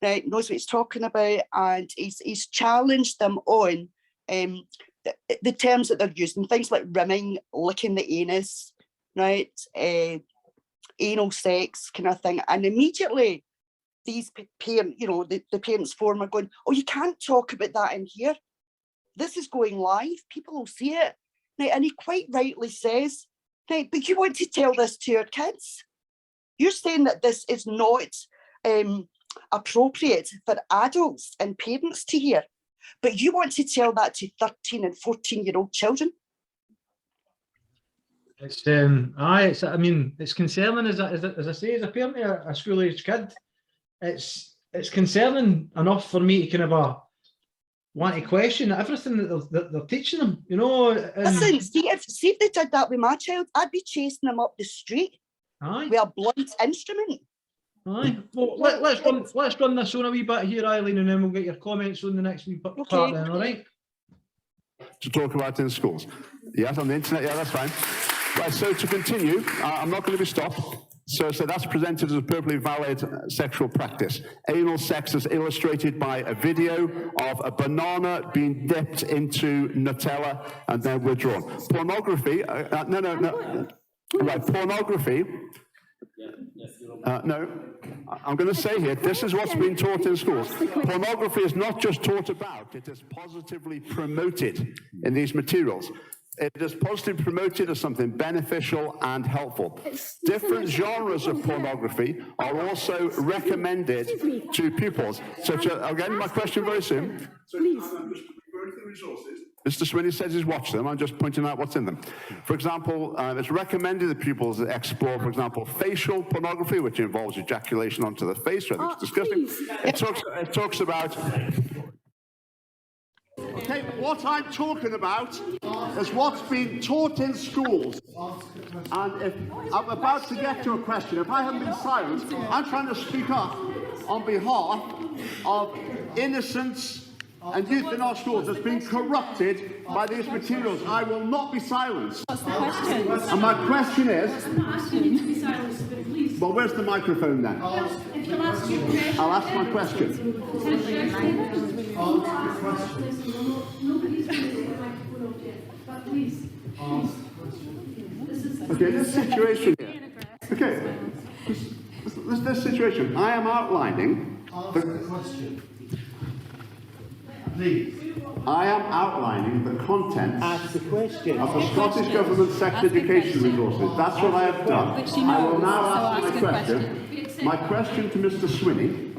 right, knows what he's talking about, and he's challenged them on the terms that they're using, things like rimming, licking the anus, right, anal sex kind of thing. And immediately these parents, you know, the Parents Forum are going, oh, you can't talk about that in here. This is going live, people will see it. Right, and he quite rightly says, right, but you want to tell this to your kids? You're saying that this is not appropriate for adults and parents to hear, but you want to tell that to 13 and 14-year-old children? It's I mean, it's concerning as I say, as a parent of a school-aged kid. It's concerning enough for me to kind of want to question everything that they're teaching them, you know. Listen, see if they did that with my child, I'd be chasing them up the street with a blunt instrument. Aye. Well, let's run this on a wee bit here, Eileen, and then we'll get your comments on the next wee part then, all right? To talk about in schools. Yes, on the internet, yeah, that's fine. Right, so to continue, I'm not going to be stopped. So that's presented as a perfectly valid sexual practice. Anal sex is illustrated by a video of a banana being dipped into Nutella and then withdrawn. Pornography, pornography. No, I'm going to say here, this is what's being taught in schools. Pornography is not just taught about, it is positively promoted in these materials. It is positively promoted as something beneficial and helpful. Different genres of pornography are also recommended to pupils. Such as, again, my question very soon. Please. Mr. Swinney says he's watched them. I'm just pointing out what's in them. For example, it's recommended that pupils explore, for example, facial pornography, which involves ejaculation onto the face, which is disgusting. It talks about... Okay, what I'm talking about is what's being taught in schools. And if I'm about to get to a question, if I haven't been silenced, I'm trying to speak up on behalf of innocents and youth in our schools that's been corrupted by these materials. I will not be silenced. What's the question? And my question is... I'm not asking you to be silenced, but please... Well, where's the microphone then? If you'll ask your question... I'll ask my question. Nobody's going to take the microphone off yet, but please. Okay, this situation here. Okay, this situation. I am outlining... the question. Please. I am outlining the contents Ask the question. of the Scottish Government Sex Education Resources. That's what I have done. I will now ask my question. My question to Mr. Swinney.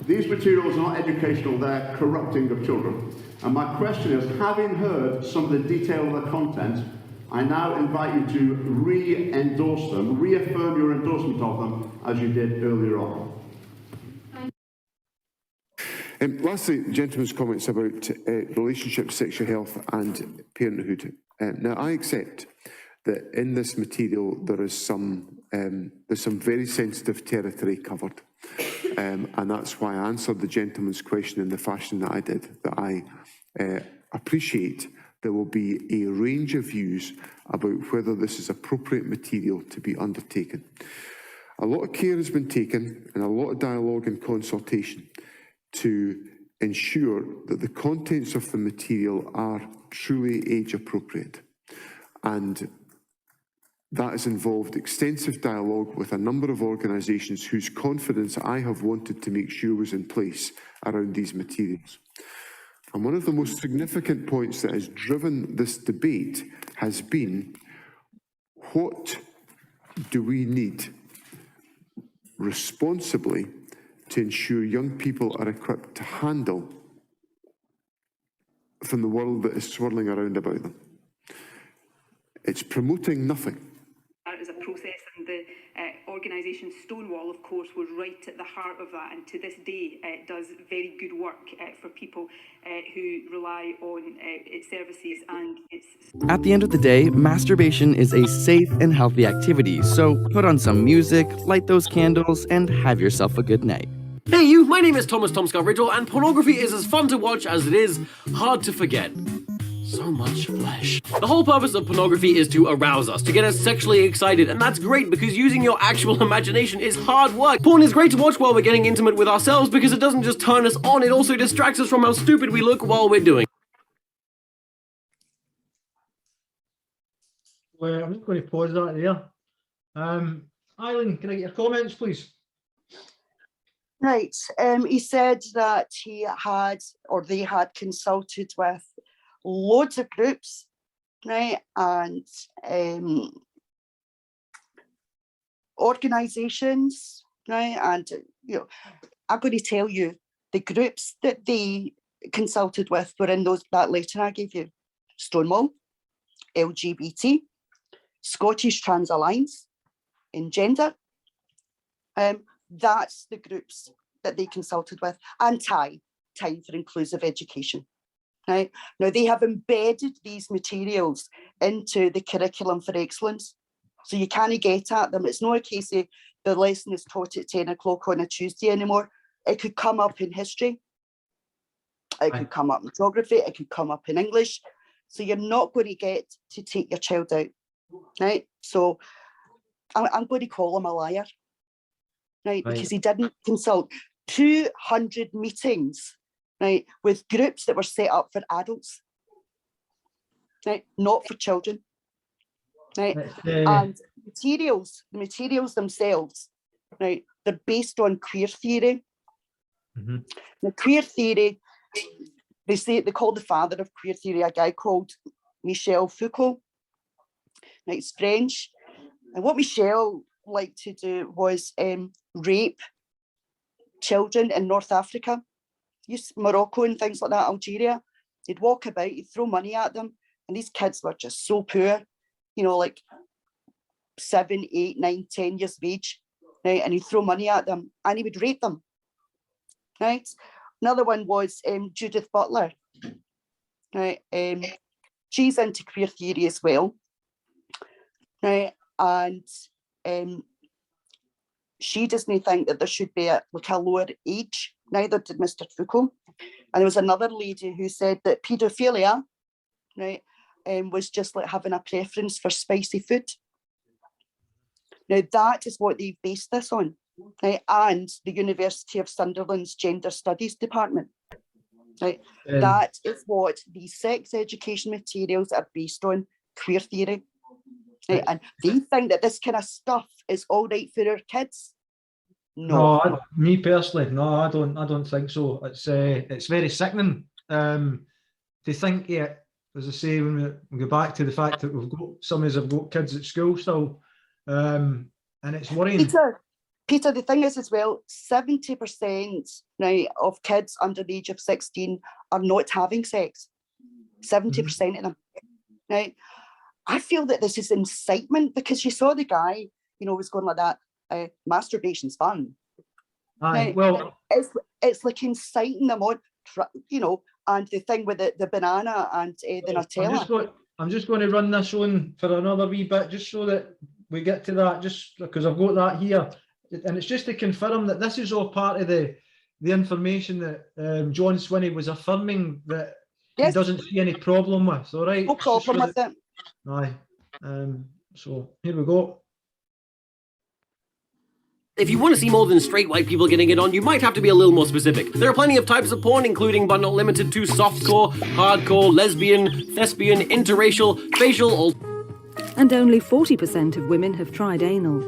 These materials are not educational, they're corrupting of children. And my question is, having heard some of the detail of the content, I now invite you to re-endorse them, reaffirm your endorsement of them as you did earlier on. Lastly, gentlemen's comments about relationships, sexual health and parenthood. Now, I accept that in this material there is there's some very sensitive territory covered. And that's why I answered the gentleman's question in the fashion that I did, that I appreciate there will be a range of views about whether this is appropriate material to be undertaken. A lot of care has been taken and a lot of dialogue and consultation to ensure that the contents of the material are truly age appropriate. And that has involved extensive dialogue with a number of organisations whose confidence I have wanted to make sure was in place around these materials. And one of the most significant points that has driven this debate has been, what do we need responsibly to ensure young people are equipped to handle from the world that is swirling around about them? It's promoting nothing. That is a process, and the organisation Stonewall, of course, was right at the heart of that, and to this day does very good work for people who rely on its services and its... At the end of the day, masturbation is a safe and healthy activity, so put on some music, light those candles, and have yourself a good night. Hey you, my name is Thomas Tom Scott Ridgell, and pornography is as fun to watch as it is hard to forget. So much flesh. The whole purpose of pornography is to arouse us, to get us sexually excited, and that's great because using your actual imagination is hard work. Porn is great to watch while we're getting intimate with ourselves because it doesn't just turn us on, it also distracts us from how stupid we look while we're doing. Well, I'm just going to pause that there. Eileen, can I get your comments, please? Right. He said that he had, or they had consulted with loads of groups, right, and organisations, right, and you know, I'm going to tell you the groups that they consulted with were in that letter I gave you: Stonewall, LGBT, Scottish Trans Alliance, Engender. That's the groups that they consulted with, and Time for Inclusive Education. Right. Now, they have embedded these materials into the curriculum for excellence. So you can't get at them. It's not a case of the lesson is taught at 10 o'clock on a Tuesday anymore. It could come up in history. It could come up in geography. It could come up in English. So you're not going to get to take your child out. Right. So I'm going to call him a liar. Right. Because he didn't consult 200 meetings, right, with groups that were set up for adults, right, not for children, right, and the materials themselves, right, they're based on queer theory. The queer theory, they call the father of queer theory a guy called Michel Foucault. Right, it's French, and what Michel liked to do was rape children in North Africa, Morocco and things like that, Algeria. He'd walk about, he'd throw money at them, and these kids were just so poor, you know, like 7, 8, 9, 10 years of age, right? And he'd throw money at them and he would rape them, right? Another one was Judith Butler, right? She's into queer theory as well, right? And she doesn't think that there should be a lower age. Neither did Mr. Foucault. And there was another lady who said that paedophilia, right, was just like having a preference for spicy food. Now that is what they've based this on, right? And the University of Sunderland's Gender Studies Department, right? That is what these sex education materials are based on, queer theory. Right? And they think that this kind of stuff is all right for our kids. No, Me personally, no, I don't think so. It's very sickening to think. Yeah, as I say, when we go back to the fact that some of us have got kids at school still, and it's worrying. Peter, the thing is as well, 70%, right, of kids under the age of 16 are not having sex. 70% of them, right? I feel that this is incitement, because you saw the guy, you know, was going like that. Masturbation's fun. Right? Well, it's like inciting them on, you know, and the thing with the banana and the Nutella. I'm just going to run this on for another wee bit, just so that we get to that, just because I've got that here, and it's just to confirm that this is all part of the information that John Swinney was affirming that he doesn't see any problem with. All right, no problem with it. Aye. So here we go. If you want to see more than straight white people getting it on, you might have to be a little more specific. There are plenty of types of porn, including but not limited to softcore, hardcore, lesbian, thespian, interracial, facial, and only 40% of women have tried anal.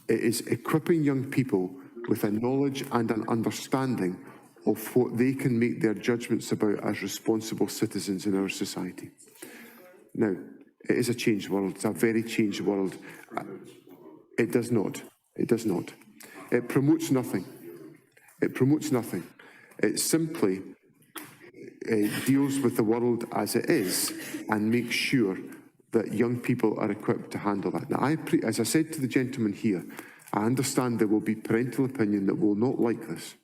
It is equipping young people with a knowledge and an understanding of what they can make their judgments about as responsible citizens in our society. Now, it is a changed world. It's a very changed world. It does not. It does not. It promotes nothing. It promotes nothing. It simply deals with the world as it is and makes sure that young people are equipped to handle that. Now, as I said to the gentleman here, I understand there will be parental opinion that will not like this,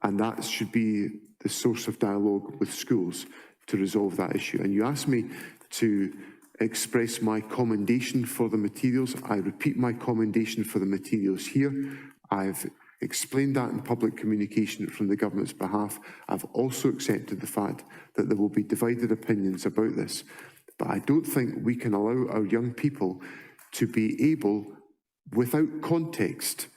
and that should be the source of dialogue with schools to resolve that issue. And you asked me to express my commendation for the materials. I repeat my commendation for the materials here. I've explained that in public communication from the government's behalf. I've also accepted the fact that there will be divided opinions about this. But I don't think we can allow our young people to be able, without context,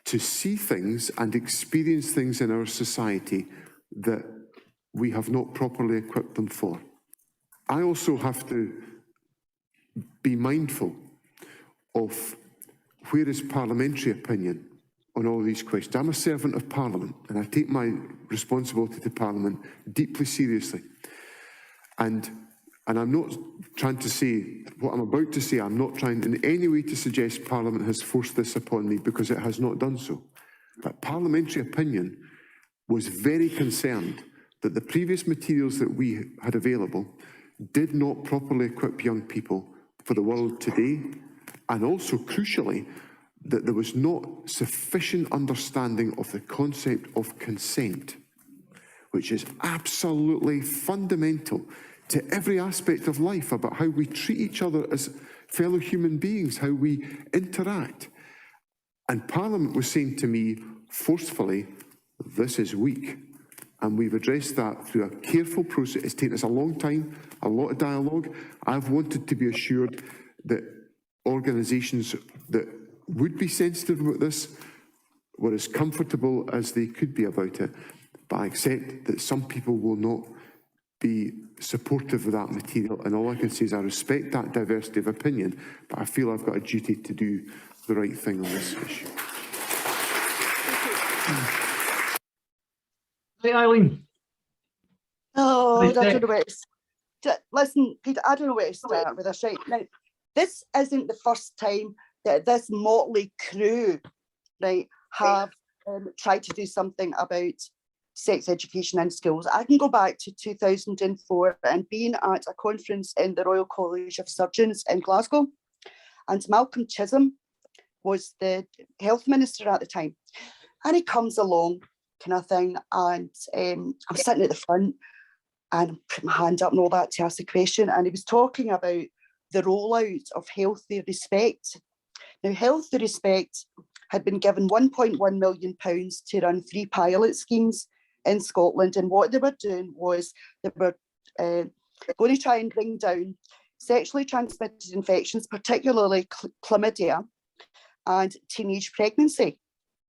to see things and experience things in our society that we have not properly equipped them for. I also have to be mindful of where is parliamentary opinion on all these questions. I'm a servant of Parliament, and I take my responsibility to Parliament deeply seriously. And I'm not trying to say, what I'm about to say, I'm not trying in any way to suggest Parliament has forced this upon me, because it has not done so. But parliamentary opinion was very concerned that the previous materials that we had available did not properly equip young people for the world today, and also, crucially, that there was not sufficient understanding of the concept of consent, which is absolutely fundamental to every aspect of life, about how we treat each other as fellow human beings, how we interact. And Parliament was saying to me forcefully, this is weak. And we've addressed that through a careful process. It's taken us a long time, a lot of dialogue. I've wanted to be assured that organisations that would be sensitive about this were as comfortable as they could be about it. But I accept that some people will not be supportive of that material, and all I can say is I respect that diversity of opinion, but I feel I've got a duty to do the right thing on this issue. Hey, Eileen. Oh, I don't know where to listen, Peter, I don't know where to start with this right now. This isn't the first time that this motley crew, right, have tried to do something about sex education in schools. I can go back to 2004 and being at a conference in the Royal College of Surgeons in Glasgow, and Malcolm Chisholm was the health minister at the time, and he comes along kind of thing, and I'm sitting at the front and put my hand up and all that to ask the question, and he was talking about the rollout of Healthy Respect. Now, Healthy Respect had been given £1.1 million to run 3 pilot schemes in Scotland, and what they were doing was they were going to try and bring down sexually transmitted infections, particularly chlamydia and teenage pregnancy,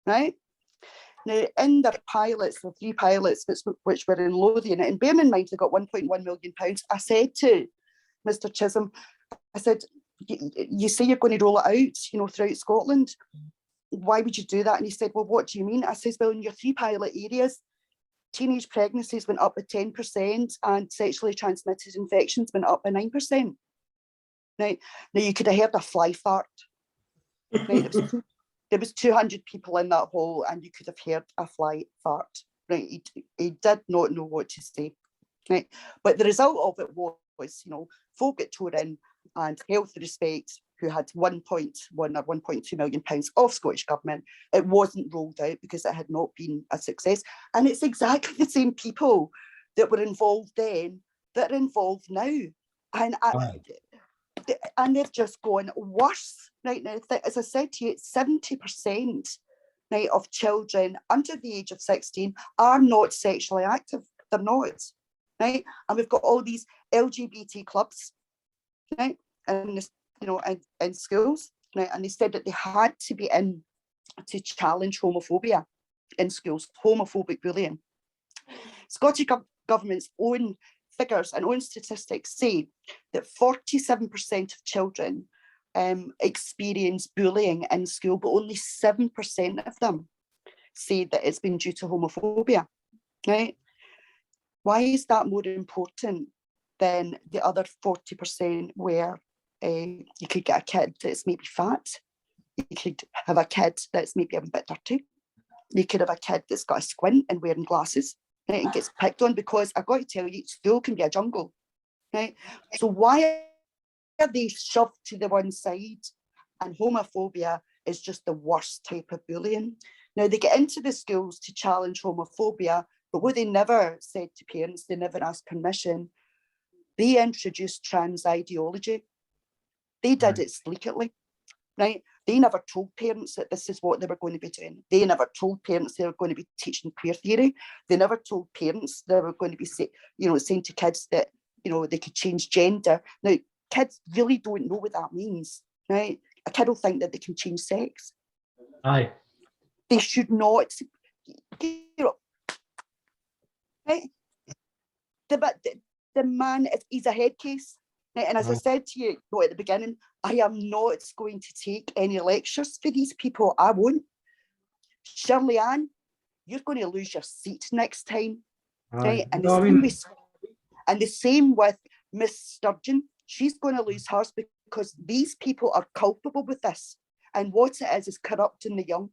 right? Now, in their pilots, the 3 pilots which were in Lothian, and bearing in mind they got £1.1 million, I said to Mr. Chisholm, I said, you say you're going to roll it out, throughout Scotland. Why would you do that? And he said, well, what do you mean? I says, well, in your 3 pilot areas, teenage pregnancies went up by 10% and sexually transmitted infections went up by 9%. Now you could have heard a fly fart. Right? There was 200 people in that hall and you could have heard a fly fart. Right? He did not know what to say. Right? But the result of it was, folk got tore in, and Healthy Respect, who had £1.1 or £1.2 million of Scottish Government, it wasn't rolled out because it had not been a success. And it's exactly the same people that were involved then that are involved now. And they've just gone worse right now. As I said to you, 70% right, of children under the age of 16 are not sexually active. They're not. Right? And we've got all these LGBT clubs, right? And in schools, right? And they said that they had to be in to challenge homophobia in schools, homophobic bullying. Scottish Government's own figures and own statistics say that 47% of children experience bullying in school, but only 7% of them say that it's been due to homophobia, right? Why is that more important than the other 40% where you could get a kid that's maybe fat, you could have a kid that's maybe a bit dirty, you could have a kid that's got a squint and wearing glasses, right, and gets picked on? Because I've got to tell you, school can be a jungle, right? So why are they shoved to the one side? And homophobia is just the worst type of bullying. Now, they get into the schools to challenge homophobia, but what they never said to parents, they never asked permission, they introduced trans ideology. They did it sleekly, right? They never told parents that this is what they were going to be doing. They never told parents they were going to be teaching queer theory. They never told parents they were going to be saying to kids that, they could change gender. Now, kids really don't know what that means, right? A kid will think that they can change sex. Aye. They should not, right? The man, he's a head case. Right? And as I said to you at the beginning, I am not going to take any lectures for these people. I won't. Shirley Ann, you're going to lose your seat next time. Right? And the same with Miss Sturgeon. She's going to lose hers because these people are culpable with this. And what it is corrupting the young.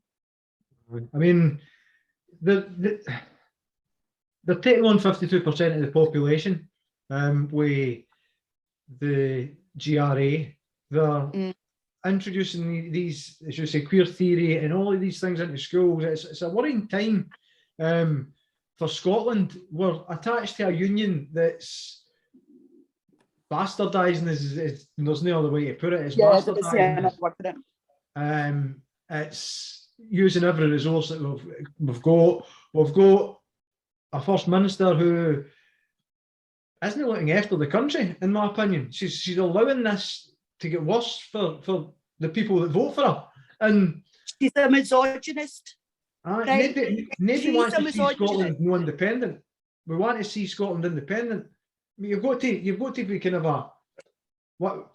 I mean, they're taking on 52% of the population with the GRA. They're introducing these, as you say, queer theory and all of these things into schools. It's a worrying time for Scotland. We're attached to a union that's bastardising, there's no other way to put it. It's bastardising. It's using every resource that we've got. We've got a First Minister who isn't looking after the country, in my opinion. She's allowing this to get worse for the people that vote for her. And she's a misogynist. Nobody wants to see Scotland no independent. We want to see Scotland independent. I mean, you've got to be kind of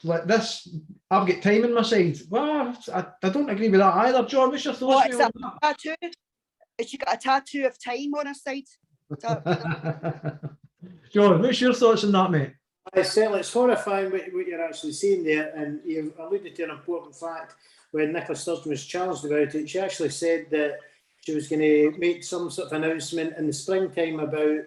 like this. I've got time on my side. Well, I don't agree with that either. John, what's your thoughts? What's that tattoo? Has she got a tattoo of time on her side? John, what's your thoughts on that, mate? Certainly, it's horrifying what you're actually saying there, and you've alluded to an important fact. When Nicola Sturgeon was challenged about it, she actually said that she was going to make some sort of announcement in the springtime about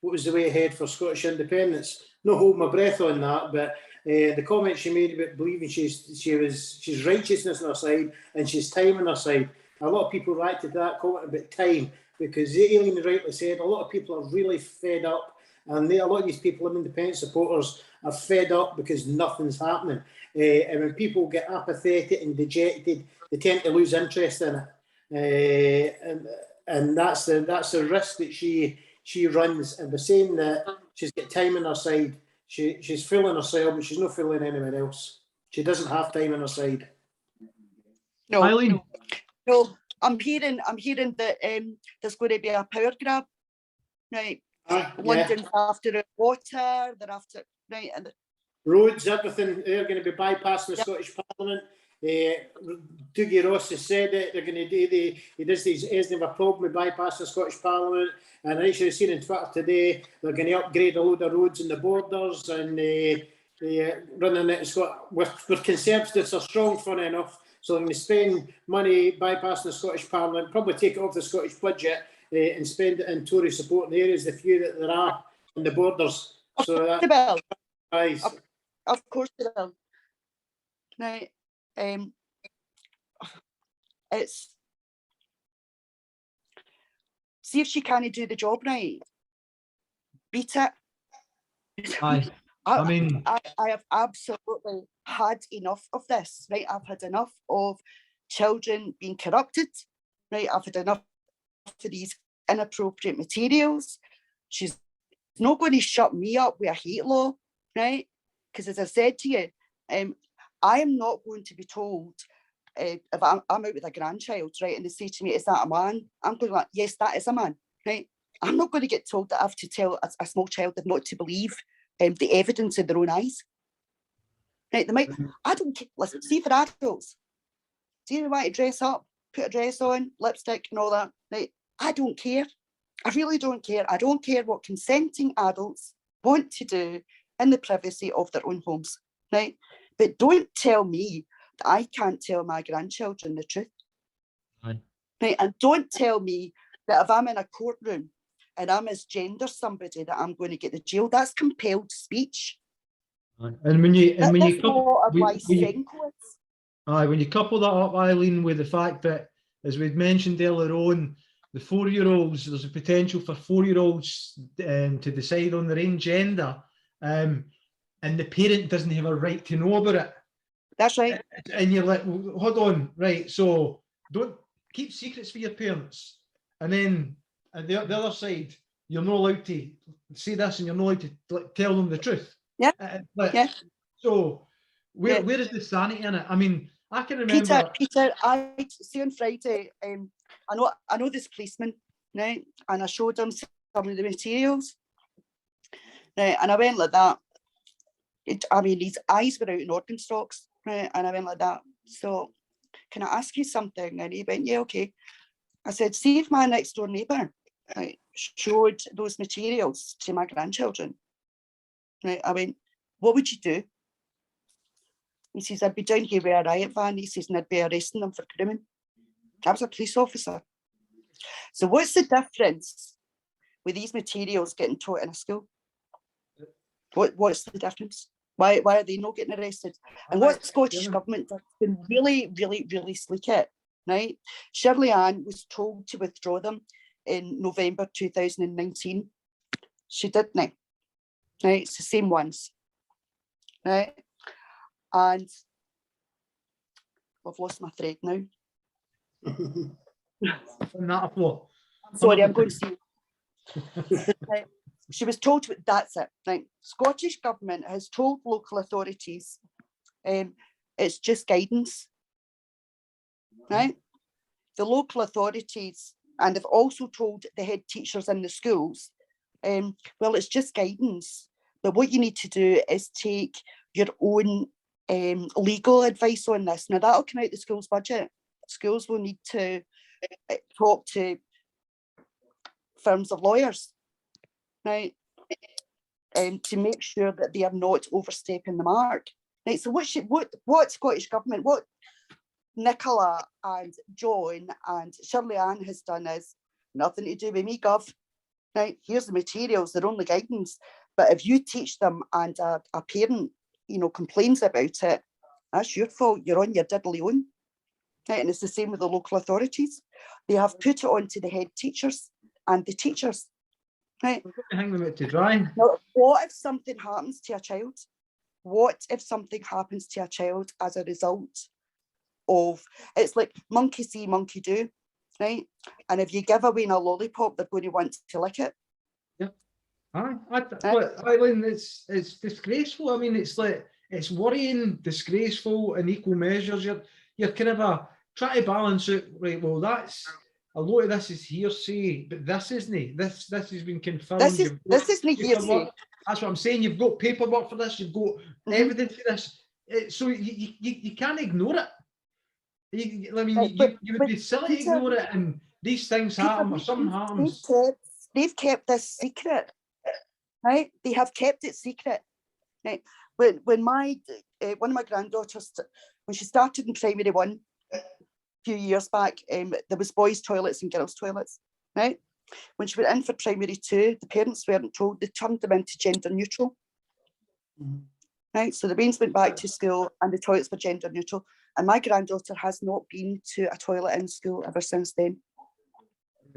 what was the way ahead for Scottish independence. Not hold my breath on that, but the comment she made about believing she's righteousness on her side and she's time on her side. A lot of people reacted to that comment about time, because Aileen rightly said a lot of people are really fed up, and a lot of these people, independent supporters, are fed up because nothing's happening. And when people get apathetic and dejected, they tend to lose interest in it. And that's the risk that she runs. And by saying that she's got time on her side, she's fooling herself, but she's not fooling anyone else. She doesn't have time on her side. No, Eileen. No, I'm hearing that there's going to be a power grab, right? London's after water, they're after, right? And roads, everything, they're going to be bypassing the Scottish Parliament. Dougie Ross has said it, they're going to do isn't a problem with bypassing the Scottish Parliament. And I should have seen on Twitter today, they're going to upgrade a load of roads in the borders and running it. Where Conservatives are strong, funny enough. So they're going to spend money bypassing the Scottish Parliament, probably take it off the Scottish budget and spend it in Tory support in the areas, the few that there are in the borders. So that, of course they will. Now, it's, see if she can't do the job right. Beat it. I have absolutely had enough of this, right? I've had enough of children being corrupted, right? I've had enough of these inappropriate materials. She's not going to shut me up with a hate law, right? Because as I said to you, I am not going to be told if I'm out with a grandchild, right, and they say to me, is that a man? I'm going like, yes, that is a man, right? I'm not going to get told that I have to tell a small child not to believe the evidence in their own eyes. Right? They might. I don't care. Listen, see, for adults, see, they want to dress up, put a dress on, lipstick and all that. Right? I don't care. I really don't care. I don't care what consenting adults want to do in the privacy of their own homes. Right? But don't tell me that I can't tell my grandchildren the truth. Right. Right? And don't tell me that if I'm in a courtroom and I misgender somebody that I'm going to get the jail. That's compelled speech. And when you couple, when you couple that up, Eileen, with the fact that, as we'd mentioned earlier on, the 4-year-olds, there's a potential for 4-year-olds to decide on their own gender, and the parent doesn't have a right to know about it. That's right. And you're like, well, hold on, right? So don't keep secrets for your parents, and then at the other side, you're not allowed to say this, and you're not allowed to tell them the truth. Yeah. Yeah. So where is the sanity in it? I mean, I can remember. Peter, I see on Friday. I know this policeman, right? And I showed him some of the materials, right? And I went like that. I mean, his eyes were out in organ stocks, right? And I went like that. So, can I ask you something? And he went, yeah, okay. I said, see if my next door neighbour showed those materials to my grandchildren. Right? I went, what would you do? He says, I'd be down here with a riot van. He says, and I'd be arresting them for grooming. I was a police officer. So what's the difference with these materials getting taught in a school? What's the difference? Why are they not getting arrested? And what Scottish Government has been really, really, really sleek at, right? Shirley Ann was told to withdraw them in November 2019. She didn't, right? It's the same ones, right? And I've lost my thread now. Sorry, I'm going to see. Right. She was told, that's it. Right. Scottish Government has told local authorities it's just guidance. Right? The local authorities, and have also told the head teachers in the schools, well, it's just guidance. But what you need to do is take your own legal advice on this. Now, that'll come out the school's budget. Schools will need to talk to firms of lawyers, right, to make sure that they are not overstepping the mark. Right. So what Scottish Government, what Nicola and John and Shirley Ann has done is nothing to do with me, Gov. Right, here's the materials, they're only guidance. But if you teach them and a parent, complains about it, that's your fault. You're on your diddly own. Right, and it's the same with the local authorities. They have put it on to the head teachers and the teachers. Right. Hang them out to dry. Now, what if something happens to a child? What if something happens to a child as a result of, it's like monkey see, monkey do, right? And if you give away a lollipop, they're going to want to lick it. Yeah. Eileen, it's disgraceful. I mean, it's like, it's worrying, disgraceful, in equal measures. You're kind of trying to balance it, right? Well, that's a lot of this is hearsay, but this isn't. This has been confirmed. This isn't hearsay. That's what I'm saying. You've got paperwork for this. You've got evidence for this. So you can't ignore it. You would be silly to ignore it, and these things happen, or something happens. They've kept this secret, right? They have kept it secret. Right? When one of my granddaughters, when she started in primary 1 a few years back, there was boys' toilets and girls' toilets, right? When she went in for primary 2, the parents weren't told. They turned them into gender neutral. Right, so the bains went back to school and the toilets were gender neutral. And my granddaughter has not been to a toilet in school ever since then.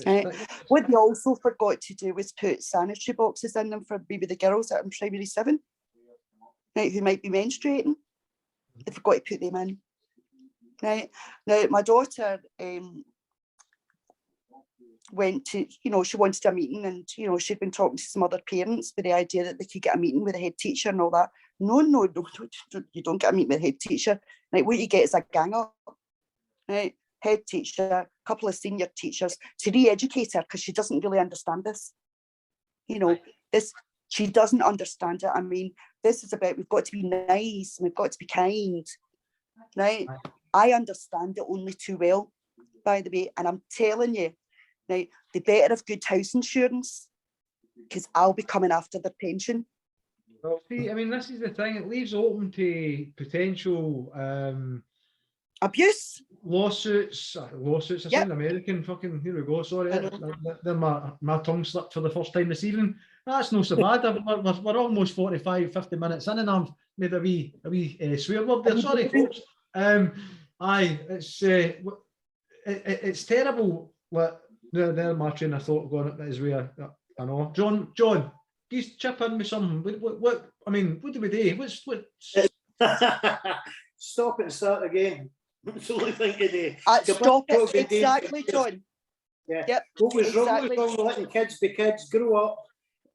Right. What they also forgot to do was put sanitary boxes in them for maybe the girls that are in primary 7, right, who might be menstruating. They forgot to put them in. Right. Now, my daughter went to, she wanted a meeting, and, she'd been talking to some other parents with the idea that they could get a meeting with the head teacher and all that. No, you don't get a meeting with the head teacher. Right, what you get is a gang up. Right, head teacher, couple of senior teachers to re-educate her because she doesn't really understand this. You know, she doesn't understand it. I mean, this is about, we've got to be nice and we've got to be kind, right? I understand it only too well, by the way, and I'm telling you, now, they better have good house insurance because I'll be coming after their pension. Well, see, I mean, this is the thing, it leaves open to potential abuse. Lawsuits, I sound American, fucking, here we go, sorry, then my tongue slipped for the first time this evening. That's not so bad, we're almost 45, 50 minutes in and I've made a wee swear word there, sorry folks. Aye, it's terrible, what there my train of thought going up his way, I know. John, you chip in with something, what I mean, what do we do? What's Stop it and start again. That's the only thing to do. Stop it, exactly, John. Yeah. Yep. What was wrong exactly. with letting kids be kids, grow up?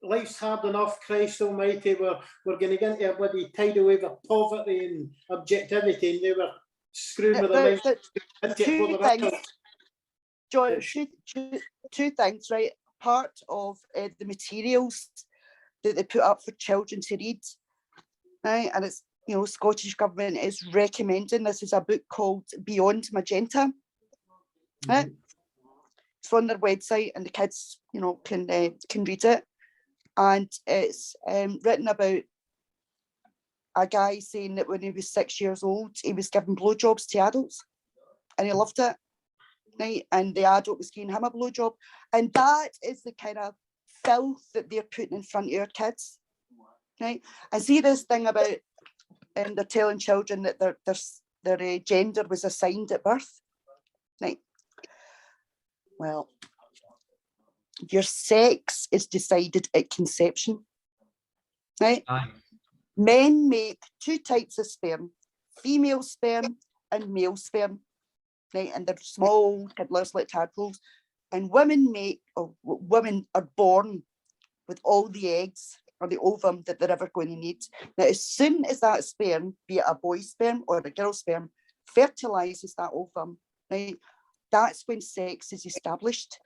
Life's hard enough, Christ almighty, we're going to get into a bloody tidal wave of poverty and objectivity, and they were screwing with their lives. Two things, John, two things, right? Part of the materials that they put up for children to read, right? And it's, you know, Scottish Government is recommending, this is a book called Beyond Magenta. Right? It's on their website and the kids, you know, can read it. And it's written about a guy saying that when he was 6 years old, he was giving blowjobs to adults and he loved it. Right? And the adult was giving him a blowjob. And that is the kind of filth that they're putting in front of our kids. Right? I see this thing about they're telling children that their gender was assigned at birth. Right? Well, your sex is decided at conception. Right? Aye. Men make two types of sperm, female sperm and male sperm. Right? And they're small, kidless like tadpoles. And women are born with all the eggs or the ovum that they're ever going to need. Now, as soon as that sperm, be it a boy's sperm or a girl's sperm, fertilizes that ovum, right, that's when sex is established.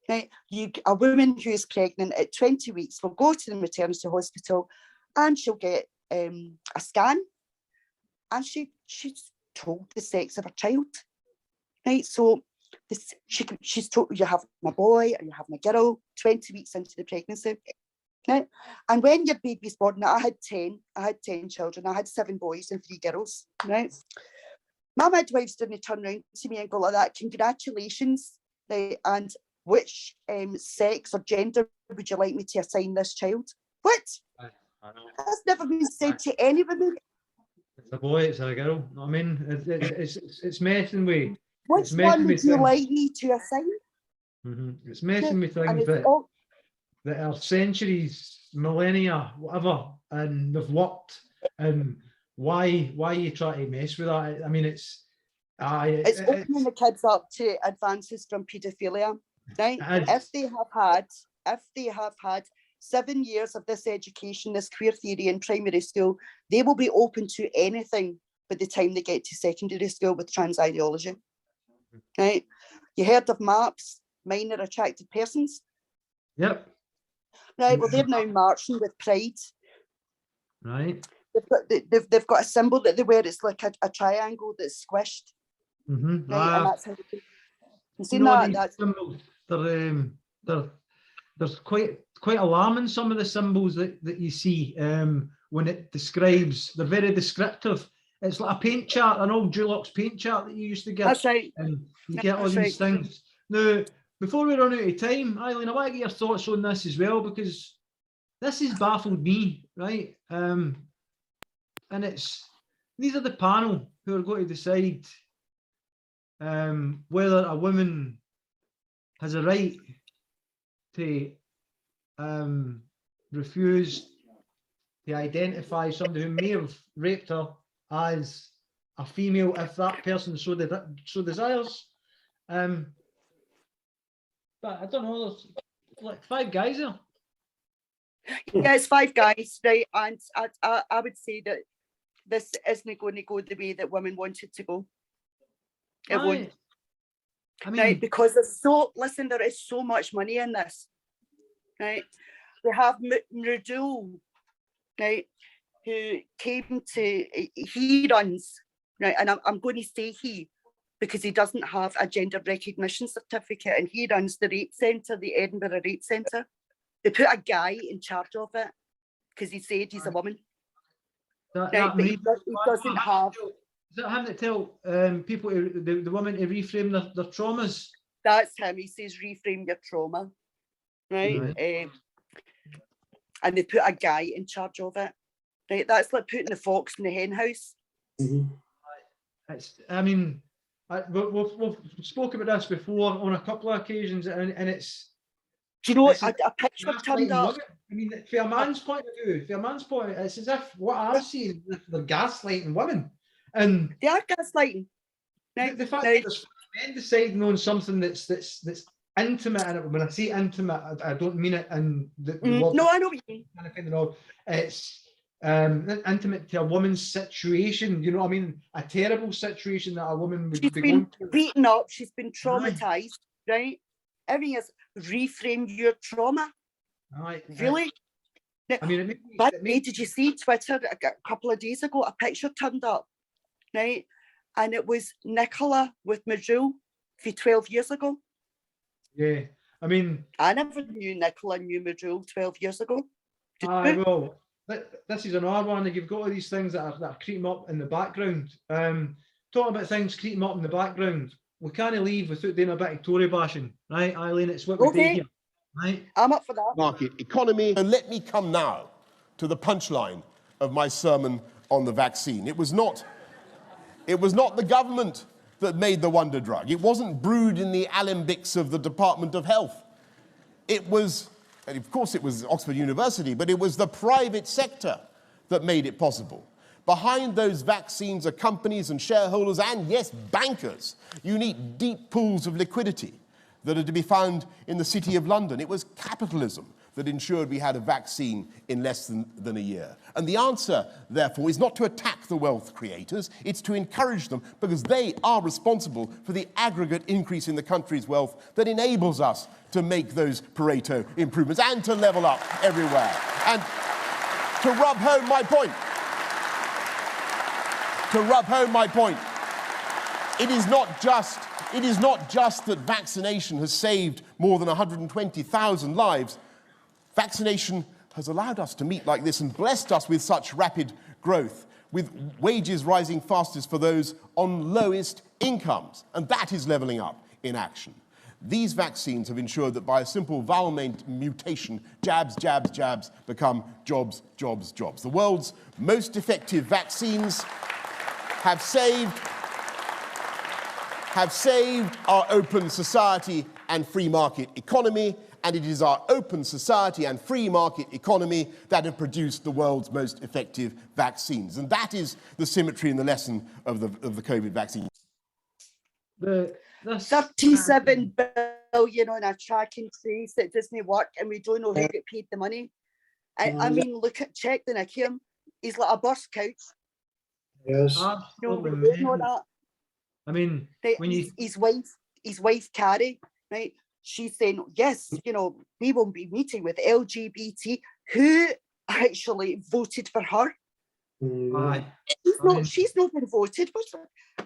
Right? A woman who is pregnant at 20 weeks will go to the maternity hospital and she'll get a scan and she's told the sex of her child. Right? So she's told you're having a boy or you're having a girl 20 weeks into the pregnancy. Right? And when your baby's born, now I had 10 children, I had 7 boys and 3 girls. Right? My midwives didn't turn around to me and go like that, congratulations, right? And which sex or gender would you like me to assign this child? What? That's never been said to anybody. It's a boy, it's a girl. I mean, it's messing with. Which one would you like me to assign? It's messing with things that are centuries, millennia, whatever, and they've worked. And why you try to mess with that? I mean, it's opening the kids up to advances from paedophilia, right? If they have had 7 years of this education, this queer theory in primary school, they will be open to anything by the time they get to secondary school with trans ideology. Right? You heard of MAPS, minor attracted persons? Yep. Right, well, they're now marching with pride. Right. They've got a symbol that they wear, it's like a triangle that's squished. Right, and that's how they, you see that? Symbols, there's quite alarming, some of the symbols that you see when it describes, they're very descriptive. It's like a paint chart, an old Dulux paint chart that you used to get. That's right. And you get all these things. Now, before we run out of time, Eileen, I want to get your thoughts on this as well, because this has baffled me, right? And these are the panel who are going to decide whether a woman has a right to refuse to identify somebody who may have raped her as a female if that person so desires. But I don't know, there's like 5 guys here. Yeah, it's 5 guys, right? And I would say that this isn't going to go the way that women want it to go. It won't. I mean, right? Because listen, there is so much money in this, right? We have Mradul, right, who came to, he runs, right, and I'm going to say he, because he doesn't have a gender recognition certificate, and he runs the rape centre, the Edinburgh Rape Centre. They put a guy in charge of it because he said he's a woman. Right, but he doesn't have. Is that having to tell people, the women, to reframe their traumas? That's him. He says reframe your trauma, right? And they put a guy in charge of it, right? That's like putting the fox in the hen house. I mean, we've spoken about this before on a couple of occasions, and it's. Do you know what? A picture turned up. I mean, from a man's point of view, it's as if what I've seen, they're gaslighting women, and they are gaslighting. The fact that there's men deciding on something that's intimate, and when I say intimate, I don't mean it in the no, I know what you mean. It's intimate to a woman's situation. You know what I mean? A terrible situation that a woman would be going through. She's been beaten up. She's been traumatized, right? Everything is reframe your trauma. Really? I mean, did you see Twitter a couple of days ago? A picture turned up, right? And it was Nicola with Majul for 12 years ago. Yeah, I mean, I never knew Nicola knew Majul 12 years ago. Well, this is another one that you've got all these things that are creeping up in the background. Talking about things creeping up in the background, we can't leave without doing a bit of Tory bashing, right, Eileen? It's what we do here, right? I'm up for that. Market economy. And let me come now to the punchline of my sermon on the vaccine. It was not the government that made the wonder drug. It wasn't brewed in the alembics of the Department of Health. It was, and of course it was Oxford University, but it was the private sector that made it possible. Behind those vaccines are companies and shareholders and, yes, bankers. You need deep pools of liquidity that are to be found in the City of London. It was capitalism that ensured we had a vaccine in less than a year. And the answer, therefore, is not to attack the wealth creators, it's to encourage them, because they are responsible for the aggregate increase in the country's wealth that enables us to make those Pareto improvements and to level up everywhere. And to rub home my point, it is not just that vaccination has saved more than 120,000 lives. Vaccination has allowed us to meet like this and blessed us with such rapid growth, with wages rising fastest for those on lowest incomes. And that is levelling up in action. These vaccines have ensured that by a simple vowel mutation, jabs, jabs, jabs become jobs, jobs, jobs. The world's most effective vaccines have saved our open society and free market economy, and it is our open society and free market economy that have produced the world's most effective vaccines. And that is the symmetry and the lesson of the COVID vaccine. The 37 billion on a track and trace that doesn't work, and we don't know who get paid the money. I mean, check the Nick here. He's like a bus couch. Yes. Absolutely. No, we know that. I mean, when his wife Carrie, right? She's saying, yes, you know, we will be meeting with LGBT who actually voted for her. She's not been voted.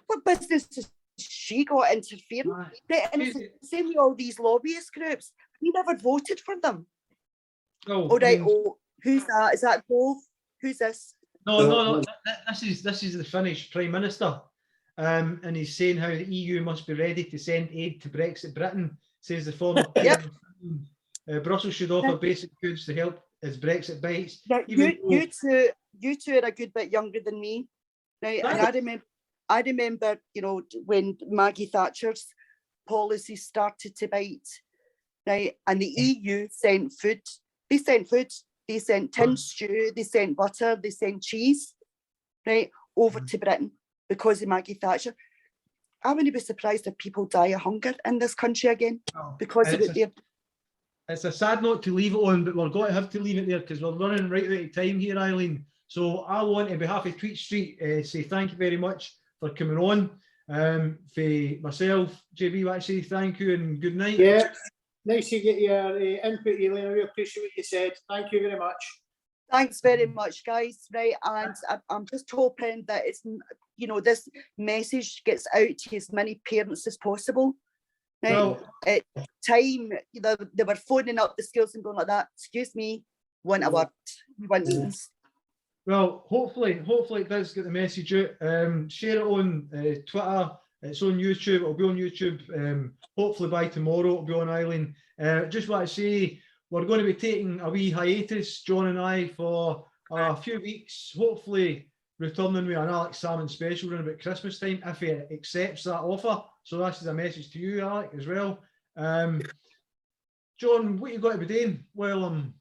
What business has she got interfering? And it's the same with all these lobbyist groups. We never voted for them. Who's that? Is that Gove? Who's this? No. This is the Finnish Prime Minister, and he's saying how the EU must be ready to send aid to Brexit Britain. Says the former Brussels should offer basic goods to help as Brexit bites. You two are a good bit younger than me, right? And I remember, you know, when Maggie Thatcher's policies started to bite, right? And the EU sent food. They sent food. They sent tin stew. They sent butter. They sent cheese, right, over to Britain because of Maggie Thatcher. I wouldn't be surprised if people die of hunger in this country again because of it. It's a sad note to leave it on, but we're going to have to leave it there because we're running right out of time here, Eileen. So I want, on behalf of Tweet Street, say thank you very much for coming on. For myself, JB, I say thank you and good night. Yeah, nice to get your input, Elaine. I really appreciate what you said. Thank you very much. Thanks very much, guys. Right, and I'm just hoping that it's, you know, this message gets out to as many parents as possible. Right? Well, at time, you know, they were phoning up the schools and going like that. Excuse me, want a word. We want meetings. Well, hopefully it does get the message out. Share it on Twitter. It's on YouTube. It'll be on YouTube. Hopefully by tomorrow it'll be on Eileen. Just want to say we're going to be taking a wee hiatus, John and I, for a few weeks. Hopefully returning with an Alex Salmon special around about Christmas time if he accepts that offer. So this is a message to you, Alec, as well. John, what you got to be doing while I'm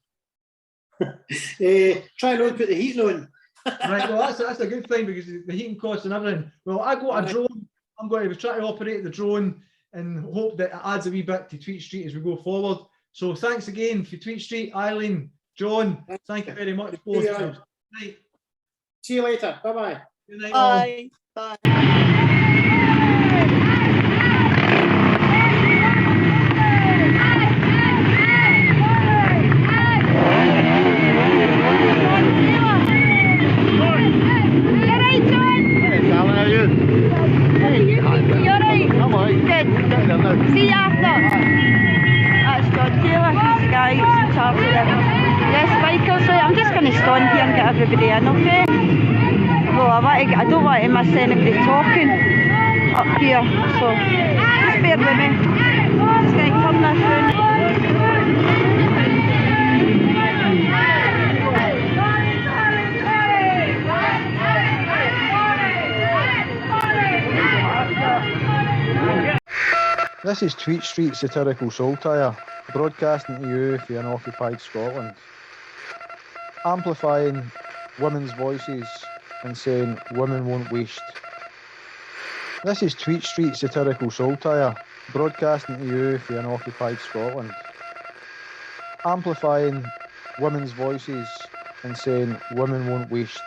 try not to put the heating on. right, well, that's a good thing because the heating costs and everything. Well, I got a drone. I'm going to be trying to operate the drone and hope that it adds a wee bit to Tweet Street as we go forward. So thanks again for Tweet Street, Eileen, John. Thank you very much. Both. Good night. See you later. Bye-bye. Good night. Bye. All. Bye. See you after. That's John Taylor, the guy who's in charge of the bikers. So I'm just going to stand here and get everybody in, okay? Well, I don't want to miss anybody talking up here, so just bear with me. Just going to turn this round. This is Tweet Street Satirical Saltire, broadcasting to you for unoccupied Scotland. Amplifying women's voices and saying women won't waste. This is Tweet Street Satirical Saltire, broadcasting to you for unoccupied Scotland. Amplifying women's voices and saying women won't waste.